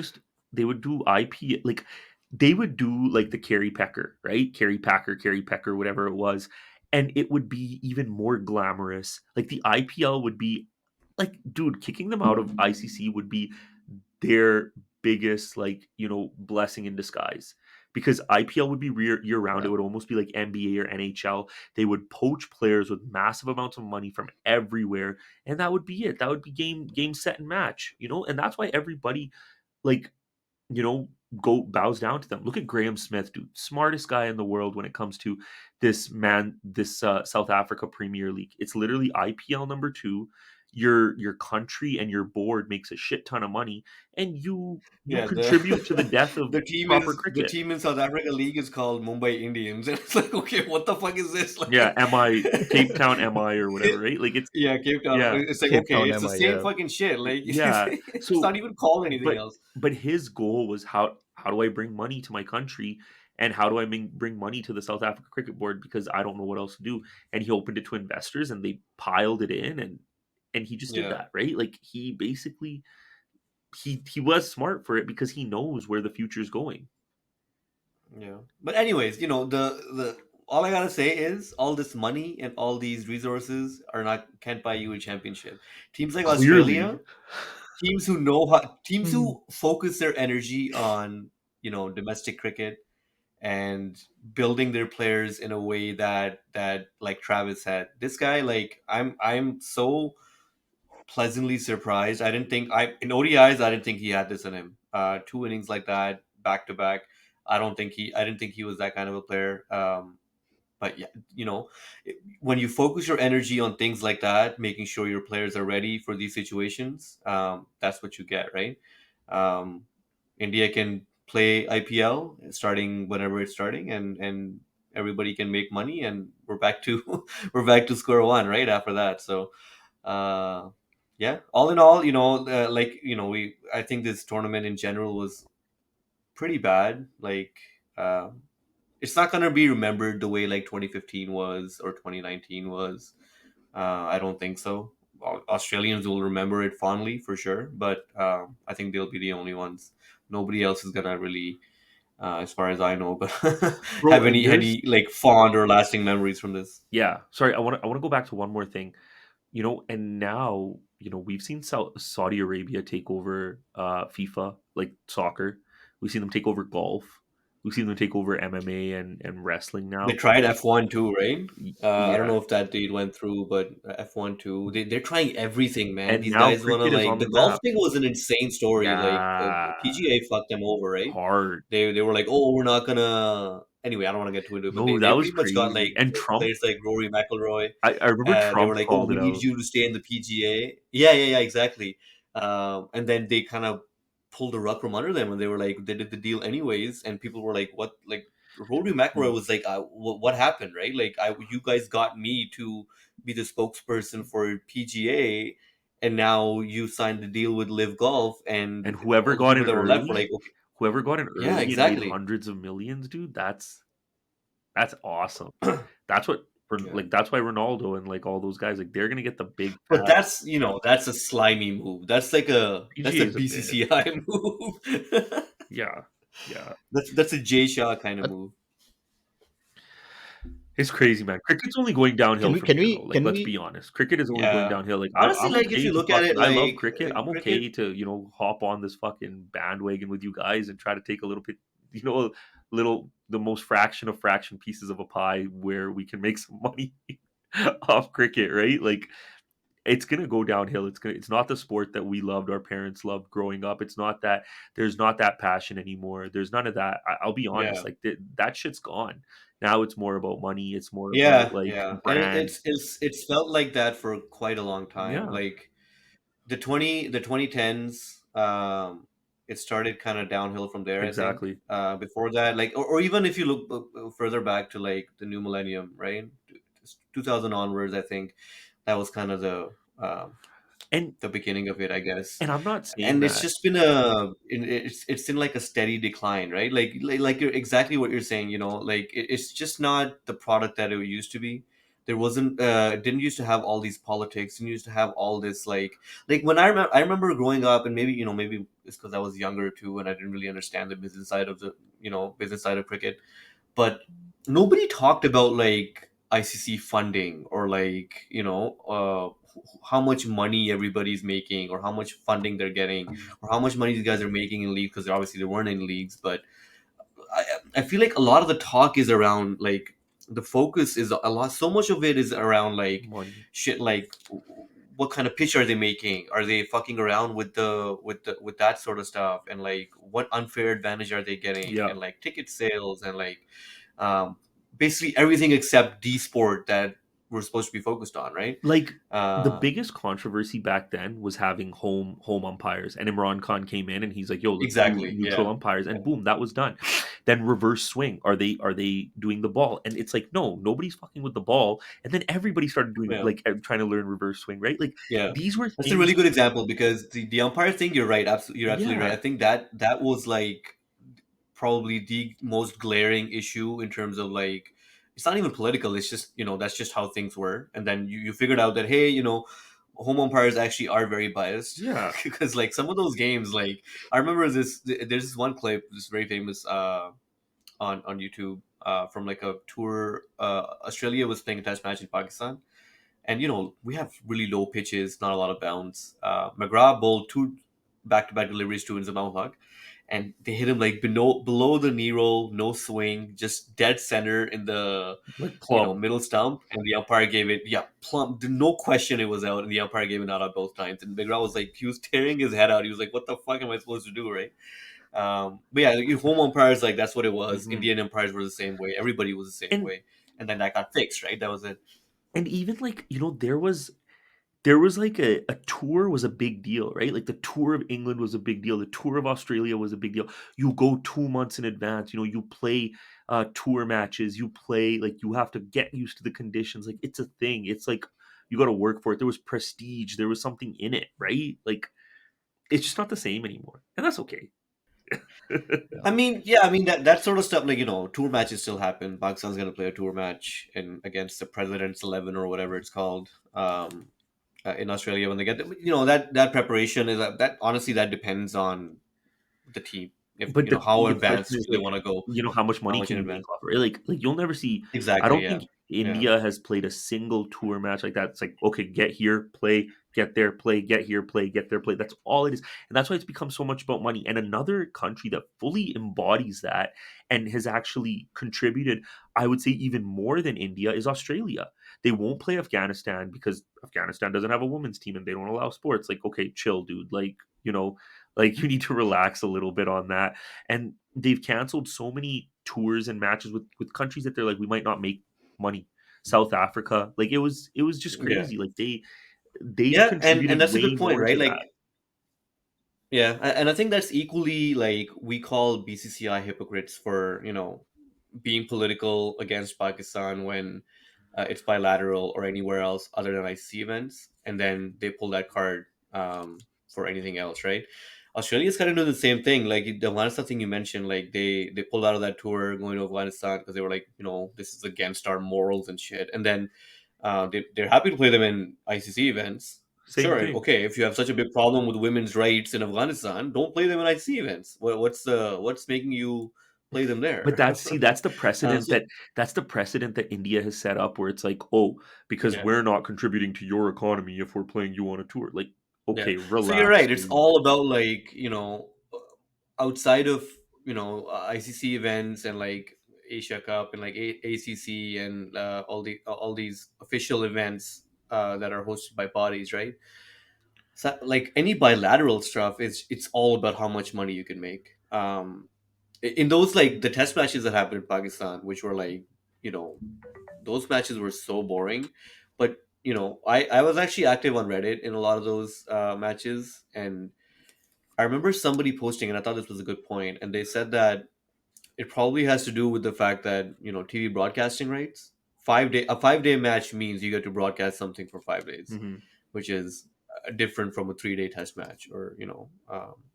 do IP, like they would do like the Kerry Pecker, right? Kerry Pecker, whatever it was, and it would be even more glamorous. Like the IPL would be like, dude, kicking them out of ICC would be their biggest, like, blessing in disguise, because IPL would be year round. It Yeah. would almost be like NBA or NHL. They would poach players with massive amounts of money from everywhere, and that would be it. That would be game set and match, and that's why everybody, like, you know, go bows down to them. Look at Graham Smith, dude, smartest guy in the world when it comes to this South Africa Premier League. It's literally IPL number two. Your country and your board makes a shit ton of money, and you Yeah, contribute to the death of proper the cricket. team in South Africa league is called Mumbai Indians, and it's like, okay, what the fuck is this? Yeah, Like, MI Cape Town MI or whatever, right? Like it's yeah, Cape Town. yeah, It's like, Cape okay, Town it's the MI, same yeah. fucking shit. Like, yeah. it's So not even called anything but else. his goal was how do I bring money to my country, and how do I bring money to the South Africa Cricket Board, because I don't know what else to do. And he opened it to investors, and they piled it in, and he just did Yeah, that, right? Like he basically he was smart for it because he knows where the future is going. yeah. But anyways, the all I gotta say is all this money and all these resources are not can't buy you a championship. Teams like Clearly, Australia, teams Hmm. who focus their energy on domestic cricket and building their players in a way that like Travis had. This guy, like, I'm so pleasantly surprised. I didn't think I in ODIs I didn't think he had this in him. Two innings like that back to back. I didn't think he was that kind of a player. But yeah, when you focus your energy on things like that, making sure your players are ready for these situations, that's what you get, right? Um, India can play IPL starting whenever it's starting, and everybody can make money, and we're back to we're back to square one right after that. So, uh, yeah, all in all, like, we I think this tournament in general was pretty bad. Like, it's not gonna be remembered the way like 2015 was or 2019 was. I don't think so. Australians will remember it fondly for sure, but I think they'll be the only ones. Nobody else is gonna really, as far as I know, but bro. have And there's any like fond or lasting memories from this. yeah. Sorry, I want to go back to one more thing. And now, we've seen Saudi Arabia take over FIFA, like soccer. We've seen them take over golf. We've seen them take over MMA and wrestling They now. tried F1 too, right? I don't Yeah, know if that deed went through, but F1 too. They're trying everything, man. and These now guys wanna, cricket is like, on the the golf map. thing was an insane story. Like, Yeah, PGA fucked them over, right? hard. They were like, oh, we're not gonna. Anyway, I don't want to get too into it, but No, they, that they was pretty much got crazy. like And Trump, players like Rory McIlroy. I remember They were Trump like, "Oh, called we it need out. you to stay in the PGA." Yeah, yeah, yeah, exactly. And then they kind of pulled the rug from under them, and they were like, they did the deal anyways, and people were like, "What? Like, Rory McIlroy Mm. was like, what happened, right? Like, you guys got me to be the spokesperson for PGA, and now you signed the deal with Live Golf, and And whoever all the got people in that were left were early, like, okay, whoever got in yeah, early and made exactly. hundreds of millions, dude, that's awesome. That's what Yeah. like that's why Ronaldo and like all those guys like they're gonna get the big But fat. that's a slimy move. That's PGA a is a bit. BCCI move. Yeah, yeah. That's a Jay Shaw kind of move. It's crazy, man. Cricket's only going Can downhill we from can here, though. we Like, can let's be we honest. Cricket is only going Yeah. downhill. Like, Honestly, I'm like if okay you to look at it, I love like cricket. I'm cricket, okay to hop on this fucking bandwagon with you guys and try to take a little bit, a little the most fraction of fraction pieces of a pie where we can make some money off cricket, right? Like, it's gonna go downhill. It's not the sport that we loved, our parents loved growing up. It's not that there's not that passion anymore. There's none of that. I'll be honest, yeah. like that shit's gone. Now it's more about money. It's more about Yeah, like yeah, and brand. it's felt like that for quite a long time. Yeah, Like the 2010s, it started kind of downhill from there. I think exactly. before that, like, or even if you look further back to like the new millennium, right, 2000 onwards, I think that was kind of um, And the beginning of it, I guess. I'm not saying And it's that. just been it's in like a steady decline, right? Like you're exactly what you're saying, like it's just not the product that it used to be. There wasn't it didn't used to have all these politics, didn't used to have all this like when I remember growing up, and maybe it's because I was younger too and I didn't really understand the business side of the business side of cricket, but nobody talked about like ICC funding, or like how much money everybody's making, or how much funding they're getting, or how much money these guys are making in leagues, because obviously they weren't in leagues. But I, I feel like a lot of the talk is around like the focus is a lot. So much of it is around like Money. shit, like what kind of pitch are they making? Are they fucking around with with that sort of stuff? And like what unfair advantage are they getting? Yeah. And like ticket sales, and like um, basically everything except D sport that we're supposed to be focused on, right? Like the Uh, biggest controversy back then was having home umpires, and Imran Khan came in and he's like, "Yo, let's do exactly. neutral Yeah. umpires," Yeah. and boom, that was done. Then reverse swing. Are they doing the ball? And it's like, no, nobody's fucking with the ball. And then everybody started doing Yeah. like trying to learn reverse swing, right? Like Yeah. these were That's a things. really good example, because the umpire thing, you're right. Absolutely, you're absolutely right. Yeah, I think that was like probably the most glaring issue in terms of like it's not even political. It's just that's just how things were. And then you figured out that, hey, home umpires actually are very biased, yeah. because like some of those games, like I remember there's this one clip, this very famous on YouTube, from like a tour. Australia was playing a test match in Pakistan, and we have really low pitches, not a lot of bounce. McGrath bowled two back-to-back deliveries to Inzamam Haq, and they hit him like below the knee roll, no swing, just dead center in the Like plum. middle stump, and the umpire gave it, yeah, plumb, no question it was out, and the umpire gave it out on both times. And McGrath was like, he was tearing his head out. He was like, "What the fuck am I supposed to do?" Right? But yeah, home umpires, like that's what it was. Hmm. Indian umpires were the same way. Everybody was the same And way, and then that got fixed, right? That was it. even like there was like a tour was a big deal, right? Like the tour of England was a big deal. The tour of Australia was a big deal. You go 2 months in advance. You play tour matches. You play like you have to get used to the conditions. Like it's a thing. It's like you got to work for it. There was prestige. There was something in it, right? Like it's just not the same anymore, and that's okay. I mean, yeah, I mean that sort of stuff. Like tour matches still happen. Pakistan's gonna play a tour match against the President's 11 or whatever it's called. In Australia when they get that preparation is that honestly that depends on the team. If But how the question advanced is do they like, want to go, how much how money much can in you make advance? off it, right? Like you'll never see. I Exactly. don't Yeah. think Yeah. India has played a single tour match like that. It's like, okay, get here, play, get there, play, get here, play, get there, play. That's all it is, and that's why it's become so much about money. And another country that fully embodies that and has actually contributed, I would say, even more than India is Australia. They won't play Afghanistan because Afghanistan doesn't have a women's team and they don't allow sports. Like, okay, chill, dude. Like, like you need to relax a little bit on that. And they've canceled so many tours and matches with countries that they're like, we might not make money. South Africa, like it was just Yeah. crazy. Like they've Yeah, and contributed that's a way good point, more right? to that. Like, yeah, and I think that's equally like we call BCCI hypocrites for being political against Pakistan when it's bilateral or anywhere else other than ICC events, and then they pull that card for anything else, right? Australia's kind of doing the same thing. Like the Afghanistan thing you mentioned, like they pulled out of that tour going to Afghanistan because they were like, this is against our morals and shit. And then they're happy to play them in ICC events. Same Sure, thing. okay. If you have such a big problem with women's rights in Afghanistan, don't play them in ICC events. What's making you play them But there? that's the precedent So that India has set up where it's like, "Oh, because yeah. we're not contributing to your economy if we're playing you on a tour." Like, Yeah. okay, So you're relax, right. It's dude. all about like, outside of, ICC events and like Asia Cup and like ACC and all these official events that are hosted by bodies, right? So like any bilateral stuff, it's all about how much money you can make. In those like the test matches that happened in Pakistan, which were like, you know, those matches were so boring. But I was actually active on Reddit in a lot of those matches, and I remember somebody posting, and I thought this was a good point, and they said that it probably has to do with the fact that TV broadcasting rights. 5 day a 5 day match means you get to broadcast something for 5 days, Mhm. which is different from a 3 day test match, or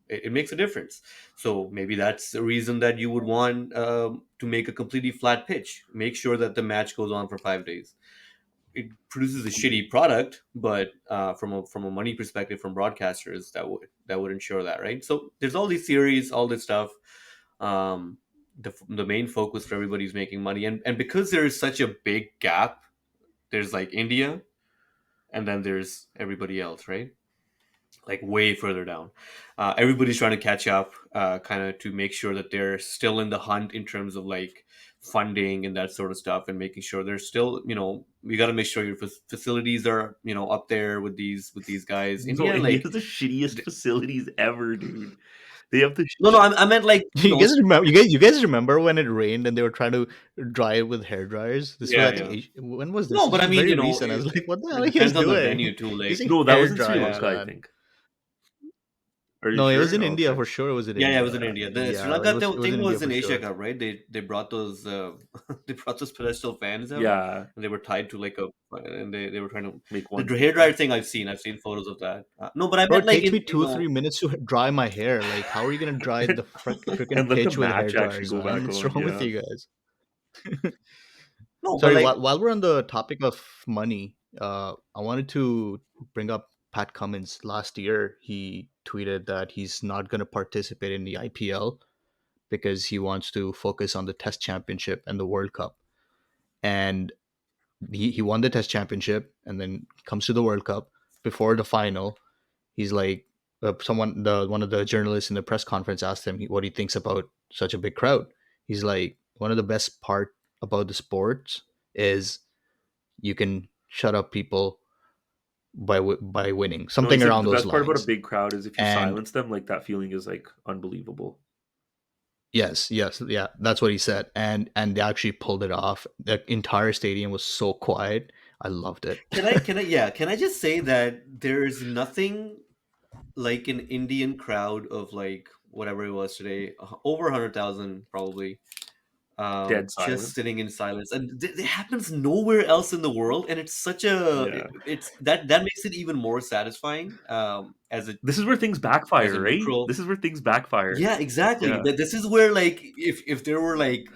it makes a difference. So maybe that's the reason that you would want to make a completely flat pitch. Make sure that the match goes on for 5 days. It produces a shitty product, but from a money perspective, from broadcasters, that would ensure that, right? So there's all these theories, all this stuff. The main focus for everybody's making money, and because there is such a big gap, there's like India, and then there's everybody else, right? Like way further down. Everybody's trying to catch up, kind of to make sure that they're still in the hunt in terms of like funding and that sort of stuff, and making sure they're still, we got to make sure your facilities are, up there with these guys. No, India, India like, has the shittiest facilities ever, dude. They have the no, no, I meant like, You guys remember when it rained and they were trying to dry it with hair dryers? This was, yeah, I think, yeah. when was this? No, This but I was mean, very recent. I was like, what the hell it are you guys depends on the doing? venue too. Like, Using No, that hair was in Sri dryers, Lanka, I man. think. Are you No, it was sure? in India Okay. for sure. It was in yeah, yeah, it was India. in India. The Sri Yeah, Lanka it was thing in India was for in Asia sure. Cup, right? They brought those they brought those pedestal fans out, Yeah, and they were tied to like a, and they were trying to, make one the big hair dryer thing. thing. I've seen photos of that. No, but I Bro, meant it like takes me in, 2 3 minutes to dry my hair. Like, how are you gonna dry the freaking And let the pitch with hair match actually dryers, go man? back What's on, wrong with yeah. you guys? no, but Sorry, like while we're on the topic of money, I wanted to bring up Pat Cummins. Last year, he tweeted that he's not going to participate in the IPL because he wants to focus on the Test Championship and the World Cup. And he won the Test Championship, and then comes to the World Cup. Before the final, he's like, one of the journalists in the press conference asked him what he thinks about such a big crowd. He's like, one of the best part about the sports is you can shut up people by winning, No, he something said around the those best part about a lines. big crowd is if you And silence them, like that feeling is like unbelievable. yes, yeah, that's what he said. And they actually pulled it off. The entire stadium was so quiet. I loved it. can I just say that there's nothing like an Indian crowd of like whatever it was today, over 100,000 probably, Dead just silence. sitting in silence, and it happens nowhere else in the world, and it's such a Yeah. it's that makes it even more satisfying, as a This is where things as a backfire, right? neutral. This is where things backfire. Yeah, exactly. Yeah. This is where, like, if there were like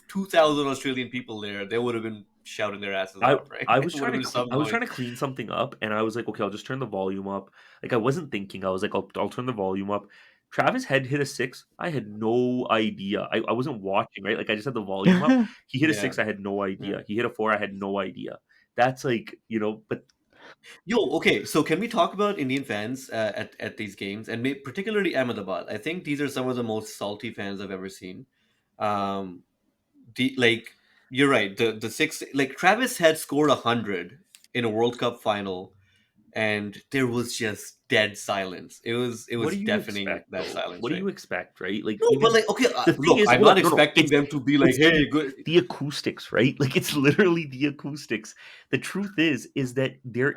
2,000 Australian people there, they would have been shouting their asses I off, right? I It was would trying have to been some I was noise. trying to clean something up, and I was like, "Okay, I'll just turn the volume up." Like, I wasn't thinking. I was like, "I'll turn the volume up." Travis Head hit a 6. I had no idea. I wasn't watching, right? Like, I just had the volume up. He hit a Yeah, 6, I had no yeah. idea. He hit a 4, I had no idea. That's like, but Yo, okay. So can we talk about Indian fans at these games, and particularly Ahmedabad? I think these are some of the most salty fans I've ever seen. Um, like, you're right. The six, like, Travis had scored 100 in a World Cup final, and there was just dead silence. It what was do you deafening, expect, that though? What silence, do right? you expect, right? Like, No, but even like, okay, the thing look, is, I'm hold not up, no, no, expecting them to be like, it's hey, good. the acoustics, right? Like, it's literally the acoustics. The truth is that there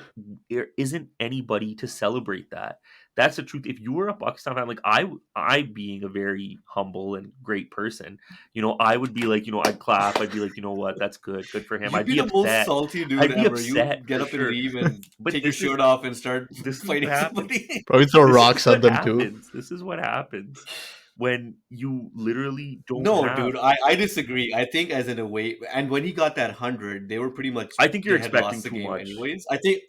isn't anybody to celebrate that. That's the truth. If you were a Pakistan fan, like I being a very humble and great person, I would be like, I'd clap. I'd be like, you know what, that's good, good for him. You'd I'd be be the most upset. salty dude I'd be ever. upset You get for up and sure. leave and But take your shirt off and start this is what fighting happens. somebody. Probably throw This is rocks at what them too. happens. This is what happens when you literally don't No, have. dude, I disagree. I think as in a way, and when he got that 100, they were pretty much I think you're they had expecting lost the too game much. anyways. I think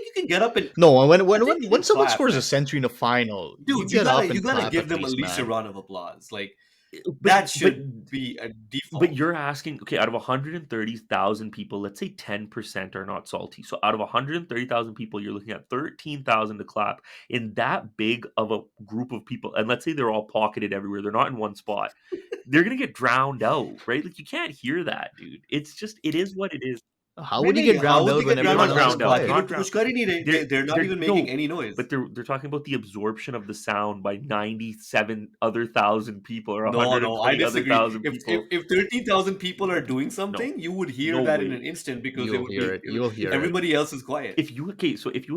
you can get up and No, when I when think when you when can someone clap, scores a man. century in a final, you Dude, you get gotta up you and gotta clap give at them at least, least a man. round of applause. Like But that but should be a But default. you're asking, okay, out of 130,000 people, let's say 10% are not salty. So out of 130,000 people, you're looking at 13,000 to clap in that big of a group of people. And let's say they're all pocketed everywhere. They're not in one spot. They're going to get drowned out, right? Like you can't hear that, dude. It's just, it is what it is. How would you Really? get How drowned would they out get when They're drowned everyone out? not else is Ask drowned out. They're quiet? not even drowned. Pushkarini, they're not even making No, any noise. but they're talking about the absorption of the sound by 97 other thousand people or No, I 120 other disagree. thousand If people. 13,000 people are doing No, something, you would hear no that in way. an instant because they You'll would hear be it. You'll hear it. everybody else is quiet. If you okay, so if you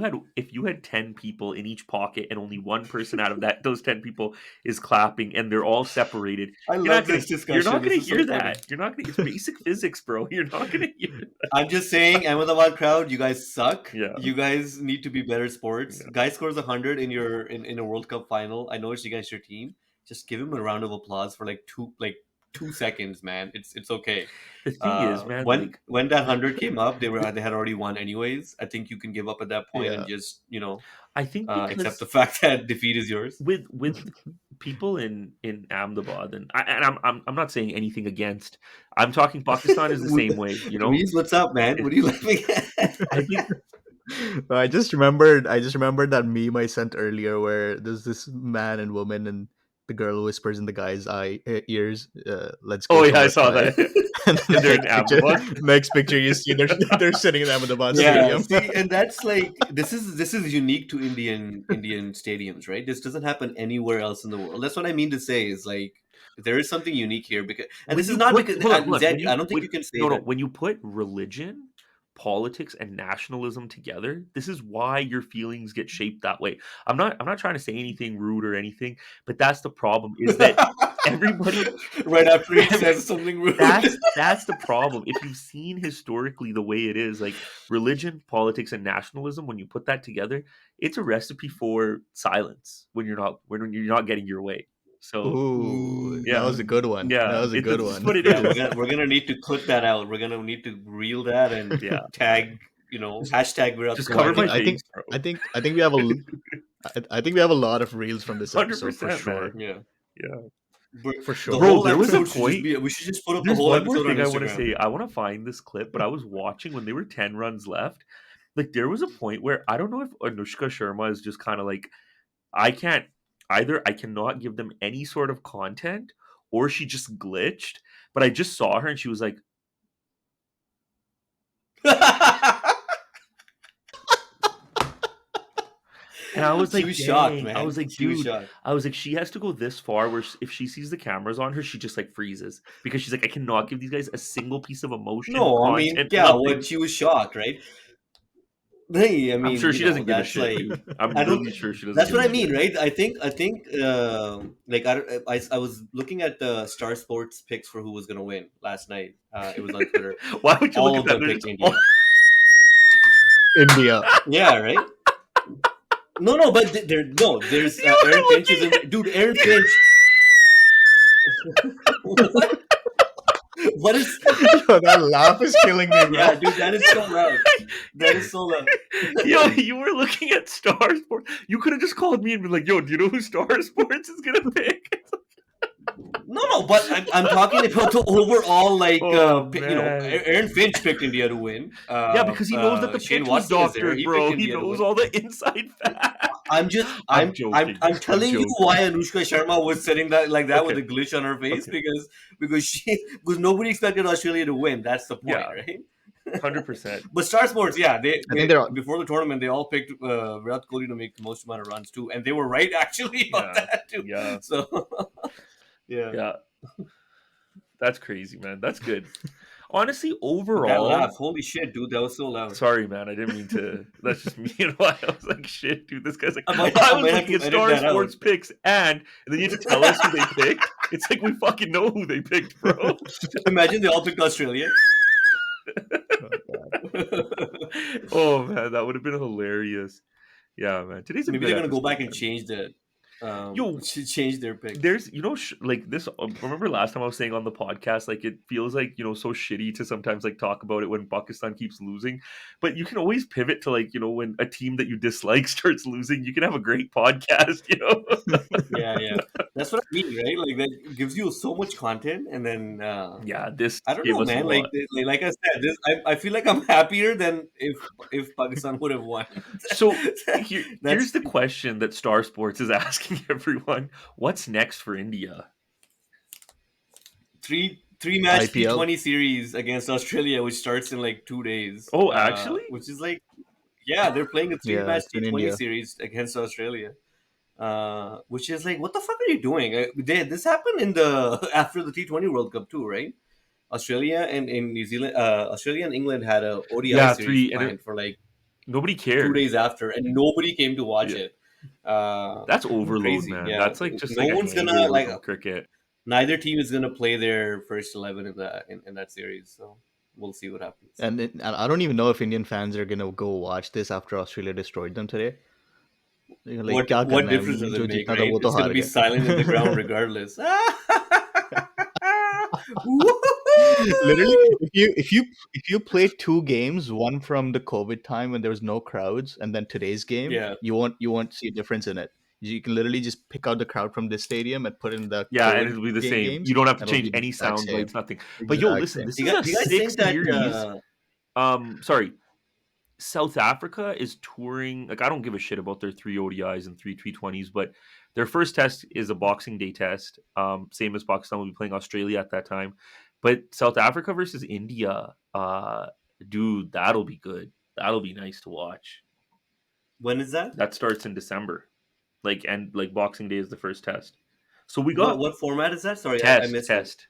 had 10 people in each pocket and only one person out of those 10 people is clapping and they're all separated, I you're not love gonna this you're not discussion. This gonna is so hear funny. that. You're not gonna. It's basic physics, bro. You're not gonna hear. I'm just saying, Ahmedabad crowd, you guys suck. Yeah, You guys need to be better sports. yeah. Guy scores 100 in a World Cup final. I know it's against your team. Just give him a round of applause for like 2 seconds, man. It's okay. The thing is, man, When like when that 100 came up, they had already won anyways. I think you can give up at that point and Yeah. just I think accept the because fact that defeat is yours. with people in Ahmedabad, and I'm not saying anything against. I'm talking Pakistan is the same way. Reese, what's up, man? What are you laughing at? I think I just remembered that meme I sent earlier where there's this man and woman and the girl whispers in the guy's ears, "Let's Oh go yeah, I somewhere saw quiet." that. And And the they're in Ahmedabad. next picture you see they're sitting in Ahmedabad Yeah, Stadium. see, and that's like this is unique to Indian stadiums, right? This doesn't happen anywhere else in the world. That's what I mean to say is like there is something unique here because, and When this is you not put because hold on, Zed, I don't think you can say no, that. when you put religion, politics, and nationalism together, this is why your feelings get shaped that way. I'm not trying to say anything rude or anything, but that's the problem is that everybody Right after he says something rude. that's the problem. If you've seen historically the way it is, like religion, politics, and nationalism, when you put that together, it's a recipe for silence when you're not getting your way. So Ooh, that yeah, was a good one. That yeah, was a good it's one. what it Yeah, is. we're gonna need to clip that out. We're gonna need to reel that and Yeah, tag, hashtag Virat just No, I cover Kohli. my think I think face, bro. I think I think we have I think we have a lot of reels from this Hundred episode for percent, sure. man. Yeah, Yeah, For the sure. bro. whole There was a episode should just point. be. We should just put up the There's whole one more episode on thing I want to Instagram. say. I want to find this clip, but I was watching when they were 10 runs left. Like there was a point where I don't know if Anushka Sharma is just kind of like I can't either. I cannot give them any sort of content, or she just glitched. But I just saw her and she was like, and I was She like, was shocked, dang. I man. was like, She was dude. shocked. I was like, she has to go this far where if she sees the cameras on her, she just like freezes because she's like, I cannot give these guys a single piece of emotion, No, I mean, content, yeah, nothing. what she was shocked, right? Hey, I I'm mean, sure she doesn't give a that's shit, like, dude. I'm I don't. really sure she doesn't That's give what a I mean, shit. right? I think, like I was looking at the Star Sports picks for who was gonna win last night. It was on Twitter. Why would you look All at of that? them They're picked just India. India. Yeah, right. No, but there's you were Aaron Finch is looking in, at. dude. Aaron Finch. what? What is? Yo, that laugh is killing me, bro. Yeah, dude, that is so loud. That is so loud. Yo, you were looking at Star Sports. You could have just called me and been like, "Yo, do you know who Star Sports is gonna pick?" No, but I'm talking about the overall, like, Oh man, Aaron Finch picked India to win. yeah, because he knows that the Shane pitch was Watson is there. doctored, He picked bro. He India to knows win. all the inside facts. I'm just, I'm I'm joking. I'm telling you joking. why Anushka Sharma was sitting that like that with Okay, a glitch on her face okay, because nobody expected Australia to win. That's the point, yeah, right? 100%. But Star Sports, yeah, I think they're before the tournament they all picked Virat Kohli to make the most amount of runs too, and they were right actually on Yeah, that too. yeah, So yeah. yeah. That's crazy, man. That's good. Honestly, That laugh, overall, holy shit, dude, that was so loud. sorry, man, I didn't mean to. That's just me. I was like, shit, dude. This guy's like, I I was might have looking to at edit Star that out. Sports picks, and then you have to tell us who they picked. It's like we fucking know who they picked, bro. Imagine they all picked Australia. Oh, God. Oh man, that would have been hilarious. Yeah, man. Today's a Maybe good they're gonna go episode, back and man. change the Yo, change their picks. there's like this. Remember last time I was saying on the podcast, like it feels like so shitty to sometimes like talk about it when Pakistan keeps losing, but you can always pivot to like when a team that you dislike starts losing, you can have a great podcast. Yeah, yeah. That's what I mean, right? Like that gives you so much content, and then Yeah, this I don't gave know, us a man. Like lot. like I said, I feel like I'm happier than if Pakistan would have won. So here's That's the question that Star Sports is asking everyone: what's next for India? three match IPL. T20 series against Australia, which starts in like 2 days. Oh, actually, Which is like, yeah, they're playing a three Yeah, match it's in T20 India. series against Australia. Which is like, what the fuck are you doing? This happened in the after the T20 World Cup too, right? Australia and in New Zealand, Australia and England had a ODI yeah, series three, and planned for like nobody two cared. days after, and nobody came to watch Yeah, it. that's overload, Crazy, man. yeah. That's like just No like a one's gonna hangover like. from cricket. Neither team is gonna play their first 11 in that series, so we'll see what happens. And I don't even know if Indian fans are gonna go watch this after Australia destroyed them today. They're like, क्या What करना है? difference does it जो make, जीतना था right? वो तो It's gonna हार be silent in the ground गए. regardless. Literally, Woohoo! if you play two games, one from the COVID time when there was no crowds, and then today's game, Yeah, you won't see a difference in it. You can literally just pick out the crowd from this stadium and put in the Yeah, and COVID it'll be the same. games, You don't have to and it'll change be the any exact sound same. bites, nothing. But yo, Exact listen, same. this is a do you guys think six that? series. Sorry, South Africa is touring. Like, I don't give a shit about their three ODIs and three T20s, but their first test is a Boxing Day test. Same as Pakistan will be playing Australia at that time. But South Africa versus India, dude, that'll be good. That'll be nice to watch. When is that? That starts in December. Like Boxing Day is the first test. So we got What format is that? Sorry, I test missed it. test.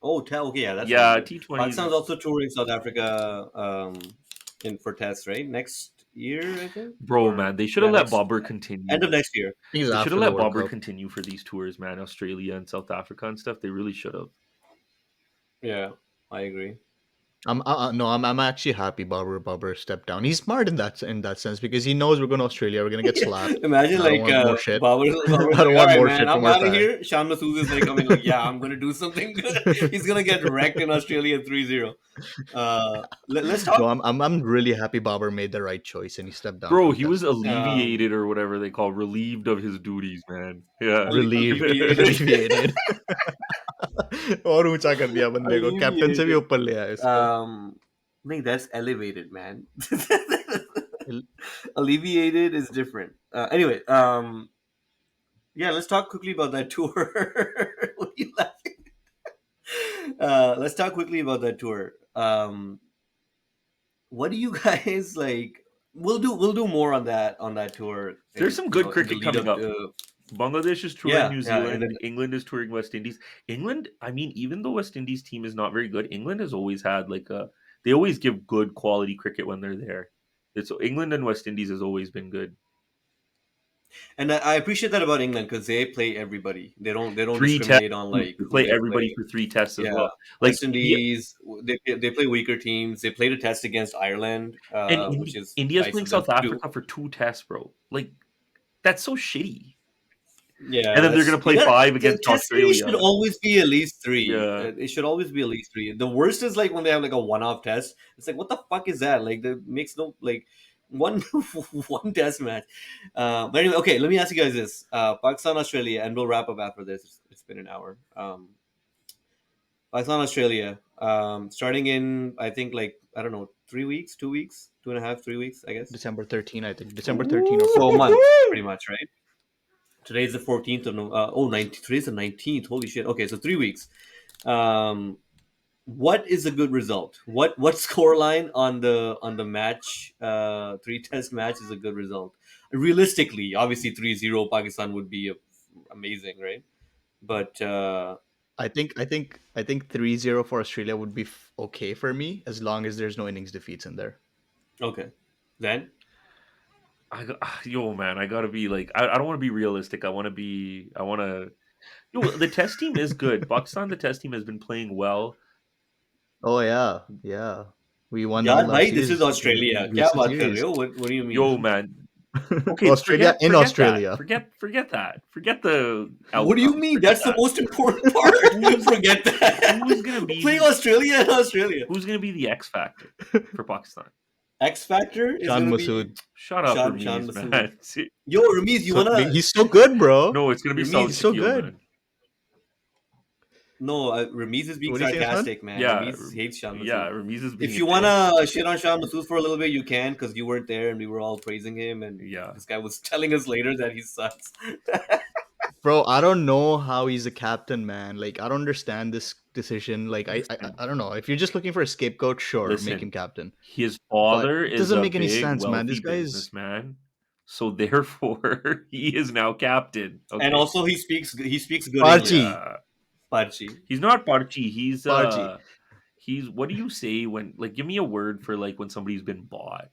Oh, okay, yeah, that sounds Yeah, good. T20s. Pakistan's also touring South Africa in for tests, right? Next year, I think, Bro, or man, they should yeah, have let next Bobber end continue. of next year. I think it's They should have after the let World Bobber Cup. continue for these tours, man. Australia and South Africa and stuff. They really should have. Yeah, I agree. I'm actually happy Barber stepped down. He's smart in that sense because he knows we're going to Australia. We're gonna get slapped, Imagine and I don't like want more shit. Babur's I like, don't all want right, more man, shit from I'm our out of fans. here. Shan Masood is like coming, like, yeah, I'm gonna do something good. He's gonna get wrecked in Australia 3-0. Let's talk. No, I'm really happy Barber made the right choice and he stepped down Bro, from he was Test. Um, alleviated or whatever they call relieved of his duties, man. Yeah. Relieved, alleviated. alleviated. और ऊंचा कर दिया बंदे को captain से भी Alleviated. ऊपर ले आया इसको. I think that's elevated, man. Alleviated is different. Anyway, yeah, let's talk quickly about that tour. What are you laughing? Let's talk quickly about that tour. What do you guys like? We'll do more on that tour There's in some good in the cricket lead coming up up. to Bangladesh is touring yeah, New yeah, and then Zealand. England is touring West Indies. England, I mean, even though West Indies team is not very good, England has always had like a. They always give good quality cricket when they're there. It's England and West Indies has always been good. and I appreciate that about England because they play everybody. They don't Three tests. discriminate on They like who play they everybody play. for three tests as Yeah, well. Like West India Indies they play weaker teams. They played a test against Ireland, and which is India's nice playing of them South to do. Africa for two tests, bro. Like that's so shitty. And Yeah, then they're that's gonna play five the against test series Australia. should always be at least three. Yeah. It should always be at least three. The worst is like when they have like a one-off test. It's like what the fuck is that? Like that makes no like one one test match. But anyway, okay. Let me ask you guys this: Pakistan, Australia, and we'll wrap up after this. It's been an hour. Pakistan, Australia. Starting in I think like I don't know 3 weeks, 2 weeks, 2.5, 3 weeks, I guess. December 13, I think. December 13 or So a 14. month, pretty much, right? Today's the 14th of today's the 19th. Holy shit. Okay, so 3 weeks. Um, what is a good result? What score line on the match, three test match is a good result? Realistically, obviously 3-0 Pakistan would be amazing, right? But I think 3-0 for Australia would be okay for me as long as there's no innings defeats in there. Okay. Then Yo, man, I gotta be like, I don't want to be realistic. I want to. Yo, the test team is good. Pakistan, the test team has been playing well. Oh yeah, yeah. We won the Yaar bhai, this is series in Australia. Kya recent baat kar rahe series. ho? What do you mean? Yo, man. Okay, Australia in forget that. Australia. Forget that. Forget the What do you outcome. mean? Forget That's the that. most important part. Who's Forget who's that. gonna We're be playing the Australia and Australia. who's gonna be the X factor for Pakistan? X Factor is Shan gonna be Masood. Shut up, Shan Ramiz, Masood. man. Yo, Ramiz, you wanna He's so good, bro. No, it's gonna be South Ramiz? He's so Shakil, good. man. No, Ramiz is being What are you saying, son? sarcastic, man. Yeah, Ramiz hates Shan yeah. Masood. Ramiz is being If a you dick. wanna shit on Shan Masood for a little bit, you can, because you weren't there and we were all praising him, and Yeah. this guy was telling us later that he sucks. Bro, I don't know how he's a captain, man. Like, I don't understand this decision. Like, Listen, I don't know. If you're just looking for a scapegoat, sure, make him listen. captain. His But father it is doesn't a make any big, sense, man. wealthy This guy is businessman, so therefore he is now captain. And Okay. also, he speaks good English. Parchi. Yeah. Parchi. He's not Parchi. Parchi. He's what do you say when like give me a word for like when somebody's been bought?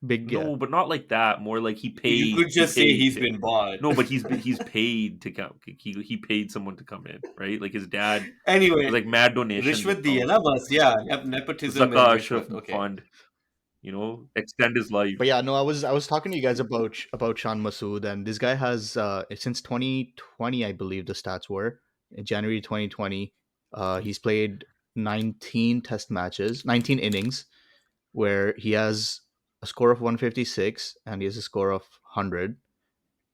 Big yeah. No, but not like that. More like You could he just say he's paid. been bought. No, but he's paid to come. He paid someone to come in, right? Like his dad. Anyway, There's like mad donations and rishwat di stuff. hai na bas, yeah, nepotism and Zaka Ashraf rishwat. Okay. Fund, extend his life. But yeah, no, I was talking to you guys about Shan Masood, and this guy has since 2020, I believe the stats were in January 2020. He's played 19 test matches, 19 innings, where he has a score of 156 and he has a score of 100,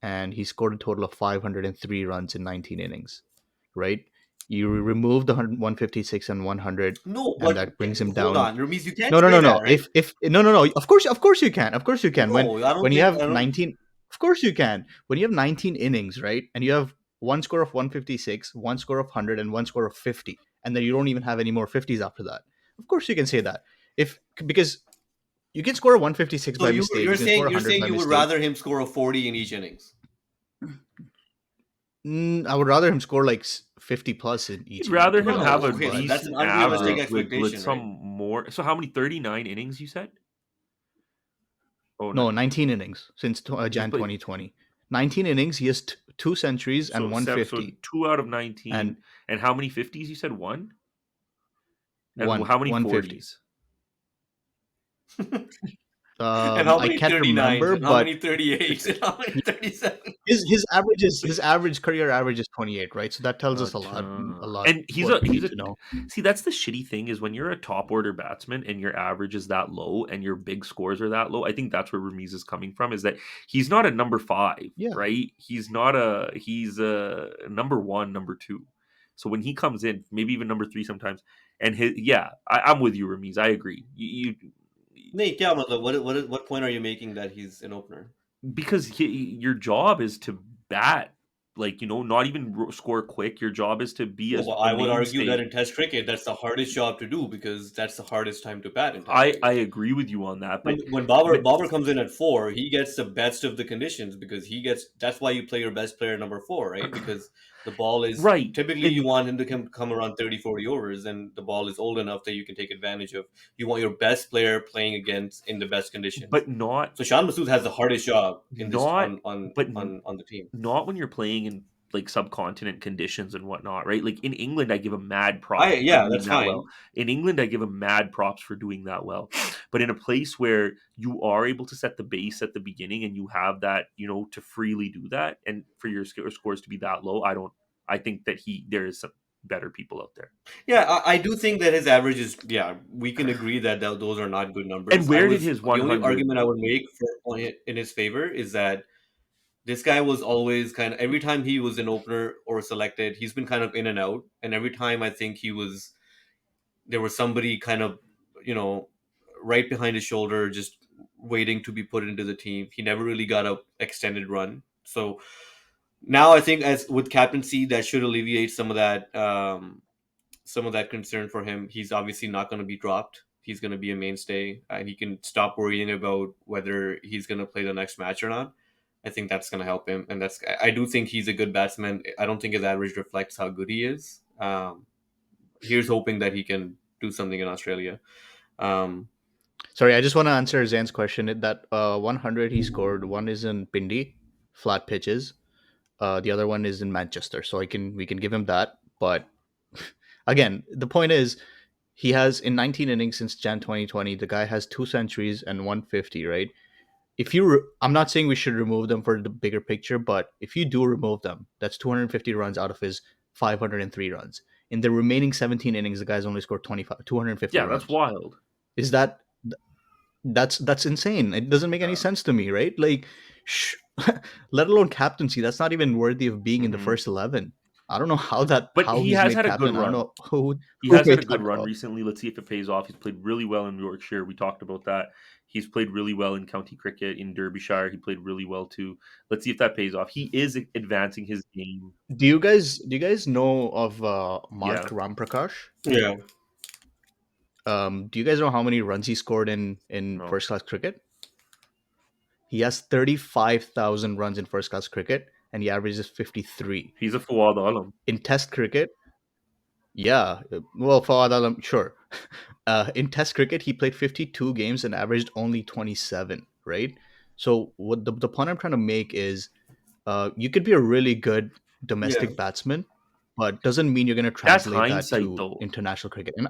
and he scored a total of 503 runs in 19 innings. Right? You remove the 156 and 100, No, and but that brings him hold down. on, Ramesh, you can't No, no, say no, that, no. right? If no, no, no. Of course you can. Of course you can. When No, I don't when you think have I don't. 19, of course you can. When you have 19 innings, right, and you have one score of 156, one score of 100, and one score of 50, and then you don't even have any more 50s after that. Of course you can say that. If because you can score a 156 So by you mistake, you're you can score saying a you're 100 saying by you would mistake. rather him score a 40 in each innings. I would rather him score like 50 plus in You'd each inning, rather to be No, him no, have honest. a okay, But that's an decent unrealistic average with expectation, some right? more. So how many 39 innings you said? Oh, no, 19 innings since he's Jan played 2020. 19 innings, he has two centuries and so 150 2 out of and 19, and how many 50s you said? One, and one how many 150. 40s? And how I many can't 39s remember, and how but many 38s and how many 37? his average career average is 28, right? So that tells us a lot And what we he's need a to know. see, that's the shitty thing is when you're a top order batsman and your average is that low and your big scores are that low. I think that's where Ramiz is coming from, is that he's not a number 5, Yeah. right? He's a number 1, number 2. So when he comes in, maybe even number 3 sometimes, and I'm with you, Ramiz. I agree. नहीं क्या मतलब what point are you making that he's an opener? Because your job is to bat, like, not even score quick. Your job is to be No, as but a I would argue that mainstay. in Test cricket, that's the hardest job to do because that's the hardest time to bat in Test I cricket. agree with you on that, When but Babar comes in at 4, he gets the best of the conditions because he gets. That's why you play your best player number 4, right? Because the ball is right, typically you and want him to come around 30-40 overs, and the ball is old enough that you can take advantage of. You want your best player playing against in the best conditions. but not So Shan Masood has the hardest job in this not but on the team. not when you're playing in like subcontinent conditions and whatnot, right? Like in England, I give him mad I props for Yeah, doing that's that well. fine. In England, I give him mad props for doing that well. But in a place where you are able to set the base at the beginning and you have that, to freely do that, and for your scores to be that low, I think that there is some better people out there. Yeah, I do think that his average is. Yeah, we can agree that those are not good And numbers. where did his The only 100? argument I would make in his favor is that this guy was always kind of every time he was an opener or selected, he's been kind of in and out, and every time I think there was somebody kind of you know right behind his shoulder, just waiting to be put into the team. He never really got a extended run. So now I think as with captaincy, that should alleviate some of that concern for him. He's obviously not going to be dropped. He's going to be a mainstay, and he can stop worrying about whether he's going to play the next match or not. I think that's going to help him, and I do think he's a good batsman. I don't think his average reflects how good he is. Here's hoping that he can do something in Australia. Um, Sorry, I just want to answer Zan's question. That 100 he scored, one is in Pindi, flat pitches. The other one is in Manchester. So we can give him that. But again, the point is he has in 19 innings since Jan 2020, the guy has 2 centuries and 150, right? I'm not saying we should remove them for the bigger picture, but if you do remove them, that's 250 runs out of his 503 runs. In the remaining 17 innings, the guy's only scored 250 Yeah, that's runs. wild. Is that's insane? It doesn't make any Yeah. sense to me, right? Like, sh- let alone captaincy. That's not even worthy of being in the Hmm. first 11. I don't know But how he he's has made had a good captain. I don't run. know He who has had made a good that run call. recently. Let's see if it pays off. He's played really well in Yorkshire. We talked about that. He's played really well in county cricket in Derbyshire. He played really well too. Let's see if that pays off. He is advancing his game. Do you guys know of Mark Yeah. Ramprakash? yeah, Do you guys know how many runs he scored in No. first class cricket? He has 35,000 runs in first class cricket, and he averages 53 He's a Fawad Alam. in Test cricket. Yeah, well, Fawad Alam, sure. In Test cricket, he played 52 games and averaged only 27. Right. So what the point I'm trying to make is, you could be a really good yeah, domestic batsman, but doesn't mean you're going to That's translate that hindsight to though. international cricket. No,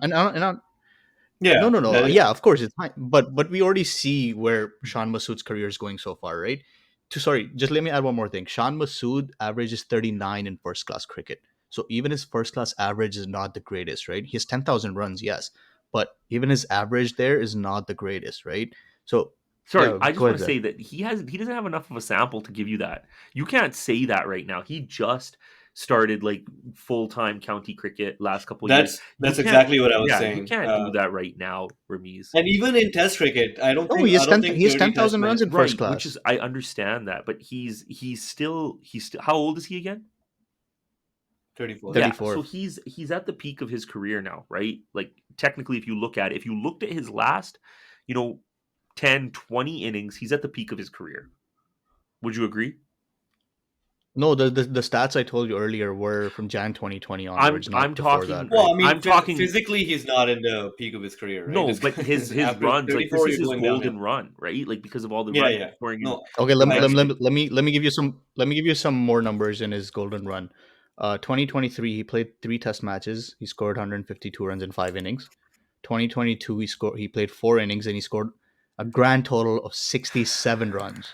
yeah. no, no. That Yeah, of course it's fine, but we already see where Shan Masood's career is going so far, right? Sorry, just let me add one more thing. Shan Masood averages 39 in first class cricket, so even his first class average is not the greatest, right? He has 10,000 runs, yes, but even his average there is not the greatest, right? So Sorry, yeah, I go just want ahead, to Zen. say that he doesn't have enough of a sample to give you that. You can't say that right now. He just started like full-time county cricket last couple of years. You that's can't exactly what I was yeah, you saying. can't do that right now, Ramiz. And even in Test cricket, No, I don't think he has 30 Test 10,000 runs match. in first Right, which class. is I understand that, but he's still how old is he again? 34. Yeah, so 34. he's at the peak of his career now, right? Like technically if you looked at his last, you know, 10, 20 innings, he's at the peak of his career. Would you agree? No, the stats I told you earlier were from Jan 2020 onwards, I'm not before that, talking Well, right? I mean, I'm talking physically, he's not in the peak of his career, right? no, This but guy is his average runs, like this 34. is You're his going downhill. golden run, right? Like because of all the Yeah, runs yeah. he's scoring in No, Okay, I agree. let me give you some more numbers in his golden run. 2023 he played 3 test matches. He scored 152 runs in 5 innings. 2022 he played 4 innings and he scored a grand total of 67 runs.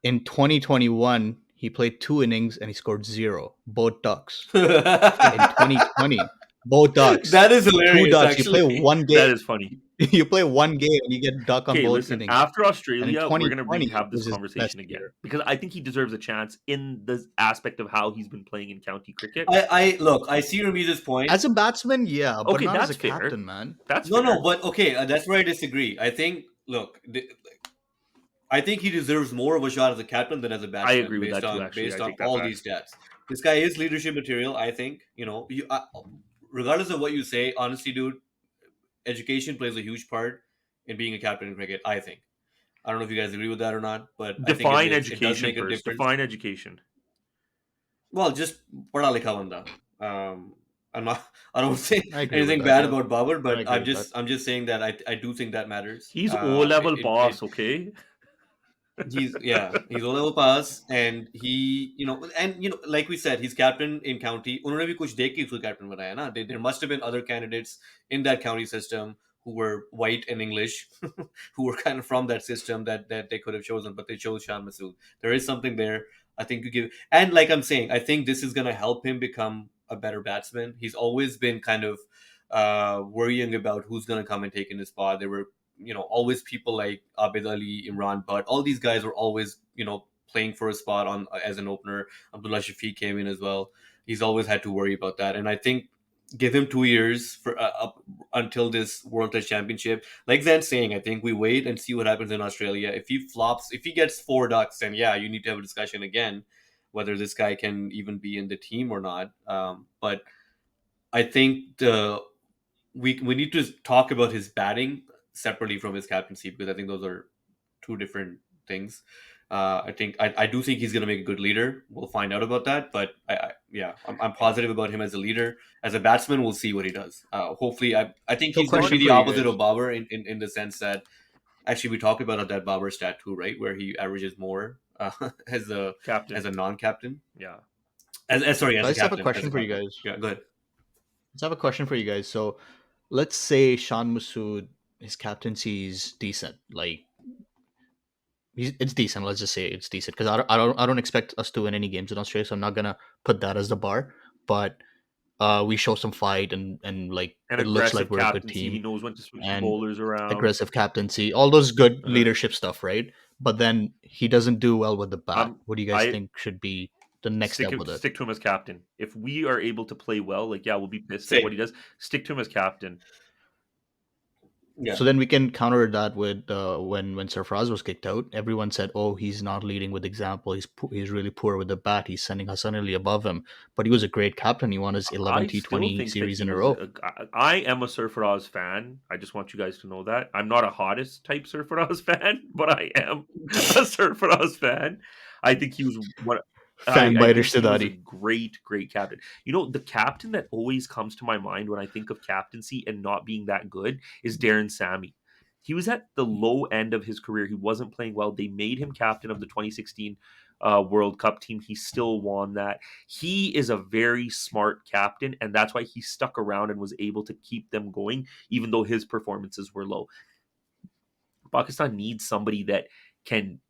In 2021 he played 2 innings and he scored zero, both ducks. In 2020, both ducks, That is two hilarious, ducks. You play actually. one game, that is funny. you play one game and you get duck on Okay, both listen, innings. after And in Australia, we're gonna 2020 have this was his best conversation again year. because I think he deserves a chance in the aspect of how he's been playing in county cricket. I look. I see Ramiz's point. As a batsman, yeah, but Okay, not as that's a fair. captain, man. That's No, no, fair. but okay, that's where I disagree. I think, look, I think he deserves more of a shot as a captain than as a I batsman, agree with that too. Actually, I based on take that all back. these stats. This guy is leadership material. I think regardless of what you say, honestly, dude, education plays a huge part in being a captain in cricket. I think. I don't know if you guys agree with that or not, but I think Define it does education make a first. difference. Define education. Well, just पढ़ा लिखा बंदा. I'm not. I don't say I agree with anything that. bad Yeah, about Babar, I but agree with that. I'm just saying that I do think that matters. He's O level boss, okay? He's O level pass, and like we said, he's captain in county. उन्होंने भी कुछ देख के उसको captain बनाया ना. There must have been other candidates in that county system who were white and English, who were kind of from that system that they could have chosen, but they chose Shan Masood. There is something there. I think to give, and like I'm saying, I think this is going to help him become a better batsman. He's always been kind of worrying about who's going to come and take in his spot. There were always people like Abid Ali, Imran Butt. All these guys were always playing for a spot on as an opener. Abdullah Shafiq came in as well. He's always had to worry about that, and I think give him 2 years for up until this World Test Championship. Like Zan's saying, I think we wait and see what happens in Australia. If he flops, if he gets 4 ducks, then yeah, you need to have a discussion again whether this guy can even be in the team or not. But I think we need to talk about his batting separately from his captaincy because I think those are two different things. I do think he's going to make a good leader. We'll find out about that, but yeah, I'm positive about him as a leader. As a batsman, we'll see what he does. Hopefully, I think So, he's going to be question the for you opposite guys. of Babar in the sense that actually we talked about that Babar stat too, right, where he averages more as a Captain. non-captain. Yeah. Sorry, So, as I a just have a captain, as a question for you captain. guys. Yeah, go ahead. Let's have a question for you guys. So, let's say Shan Masood, his captaincy is decent. Like, it's decent. Let's just say it's decent because I don't expect us to win any games in Australia. So I'm not gonna put that as the bar. But we show some fight and like And it looks like aggressive we're a good captaincy. He team knows when to switch the and bowlers around. aggressive captaincy, all those good Uh, leadership stuff, right? But then he doesn't do well with the bat. I'm What do you guys I think should be the next step with it? stick to him as captain. If we are able to play well, like yeah, we'll be pissed at Same. what he does. Stick to him as captain. Yeah. So then we can counter that with when Sarfraz was kicked out. Everyone said, "Oh, he's not leading with example. He's really poor with the bat. He's sending Hassan Ali above him." But he was a great captain. He won his 11 I still T20 think that series he in a was. row. I am a Surfaraz fan. I just want you guys to know that I'm not a hottest type Surfaraz fan, but I am a Surfaraz fan. I think he was one. Fan I by think he was a Rishtadari. great captain. You know, the captain that always comes to my mind when I think of captaincy and not being that good is Darren Sammy. He was at the low end of his career. He wasn't playing well. They made him captain of the 2016 World Cup team. He still won that. He is a very smart captain, and that's why he stuck around and was able to keep them going, even though his performances were low. Pakistan needs somebody that can,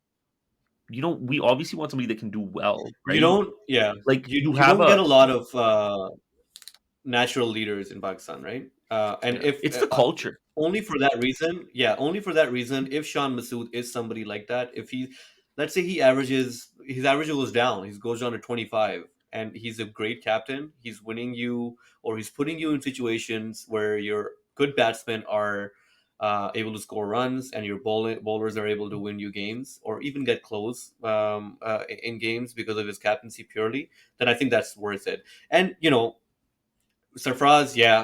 we obviously want somebody that can do well, You right? don't. Yeah. Like you You have don't get a, a lot of natural leaders in Pakistan, right? And yeah, if it's the culture. only for that reason, yeah, only for that reason, if Shan Masood is somebody like that, if he, let's say he averages, his average goes down, he goes down to 25, and he's a great captain, he's winning you, or he's putting you in situations where your good batsmen are able to score runs and your bowlers are able to win you games or even get close in games because of his captaincy purely, then I think that's worth it. And, Sarfraz, yeah,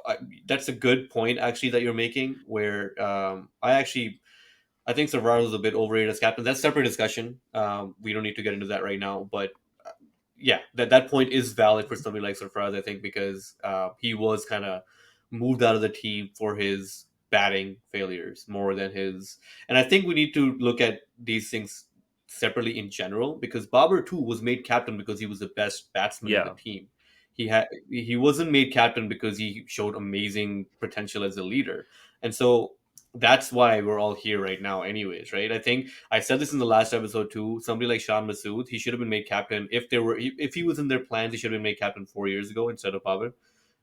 I, that's a good point actually that you're making. Where I think Sarfraz was a bit overrated as captain. That's a separate discussion. We don't need to get into that right now. But yeah, that point is valid for somebody like Sarfraz, I think, because he was kind of moved out of the team for his batting failures more than his. And I think we need to look at these things separately in general because Babar too was made captain because he was the best batsman in the Yeah, team. He wasn't made captain because he showed amazing potential as a leader, and so that's why we're all here right now, anyways, right? I think I said this in the last episode too. Somebody like Shan Masood, he should have been made captain if he was in their plans. He should have been made captain 4 years ago instead of Pavel,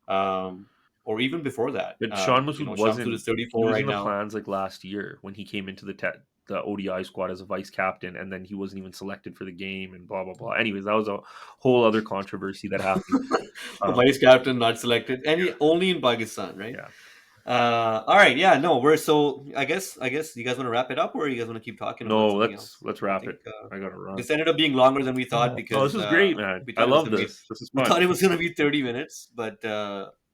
um, or even before that. but Sean Masood Shamsud is wasn't. He 34 was in right the now. plans like last year when he came into the ODI squad as a vice captain, and then he wasn't even selected for the game, and blah blah blah. Anyways, that was a whole other controversy that happened. Um, Vice captain not selected, and only in Pakistan, right? yeah, All right, yeah, no, we're so. I guess you guys want to wrap it up, or you guys want to keep talking about no, something else? let's I wrap think it. I gotta run. this ended up being longer than we thought No, this because is great, man. we I thought it was love going to be this. This is we fun. thought it was going to be 30 minutes, but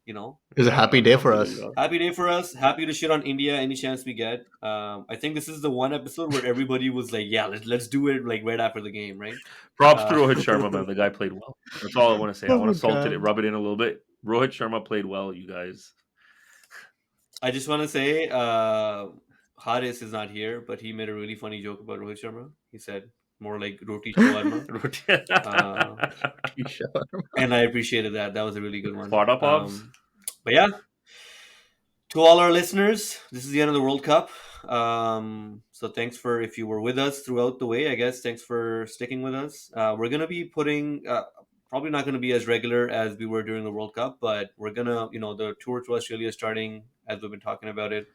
you know, It was a Yeah, happy day for us. alhamdulillah. happy day for us. Happy to shit on India any chance we get. I think this is the one episode where everybody was like, "Yeah, let's do it like right after the game, right?" Props to Uh, Rohit Sharma, man. The guy played well. That's all I want to say. I want Oh to salt it, god. rub it in a little bit. Rohit Sharma played well, you guys. I just want to say, Haris is not here, but he made a really funny joke about Rohit Sharma. He said more like roti shawarma, uh, and I appreciated that. That was a really good one. Vada Pavs. But yeah, to all our listeners, this is the end of the World Cup. So thanks for if you were with us throughout the way. I guess thanks for sticking with us. We're gonna be putting probably not gonna be as regular as we were during the World Cup, but we're gonna the tour to Australia is starting as we've been talking about it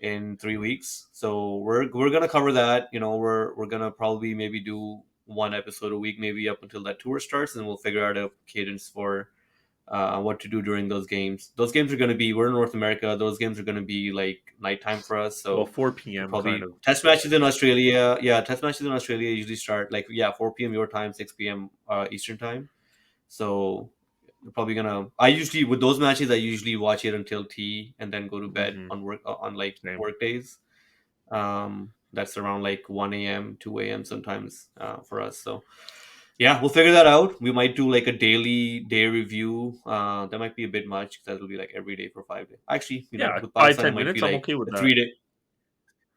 in 3 weeks. So we're gonna cover that. We're gonna probably maybe do one episode a week, maybe up until that tour starts, and we'll figure out a cadence for what to do during those games. Those games are going to be, we're in North America. Those games are going to be like nighttime for us. Well, So 4 we'll p.m. kind probably of. test matches in Australia. Yeah, test matches in Australia usually start like, yeah, 4 p.m. your time, 6 p.m. Eastern time. So we're probably gonna. I usually with those matches, I usually watch it until tea and then go to bed Hmm. on work on like Same. work days. That's around like 1 a.m., 2 a.m. sometimes for us. So yeah, we'll figure that out. We might do like a daily day review. That might be a bit much because that'll be like every day for 5 days. Actually, Yeah, with five Pakistan, it ten might be minutes. I'm like okay with a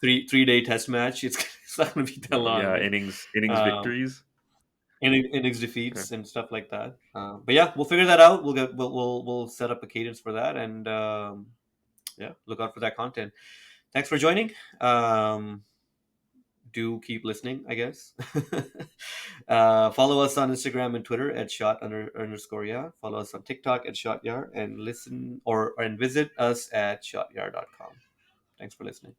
that. 3 day test match. It's not gonna be that long, Yeah, right? innings Um, victories. innings Okay. defeats and stuff like that. But yeah, we'll figure that out. We'll set up a cadence for that, and yeah, look out for that content. Thanks for joining. Um, do keep listening, I guess. Follow us on Instagram and Twitter at shot _yar. Follow us on TikTok at shot yar, and listen and visit us at shotyar.com. Thanks for listening.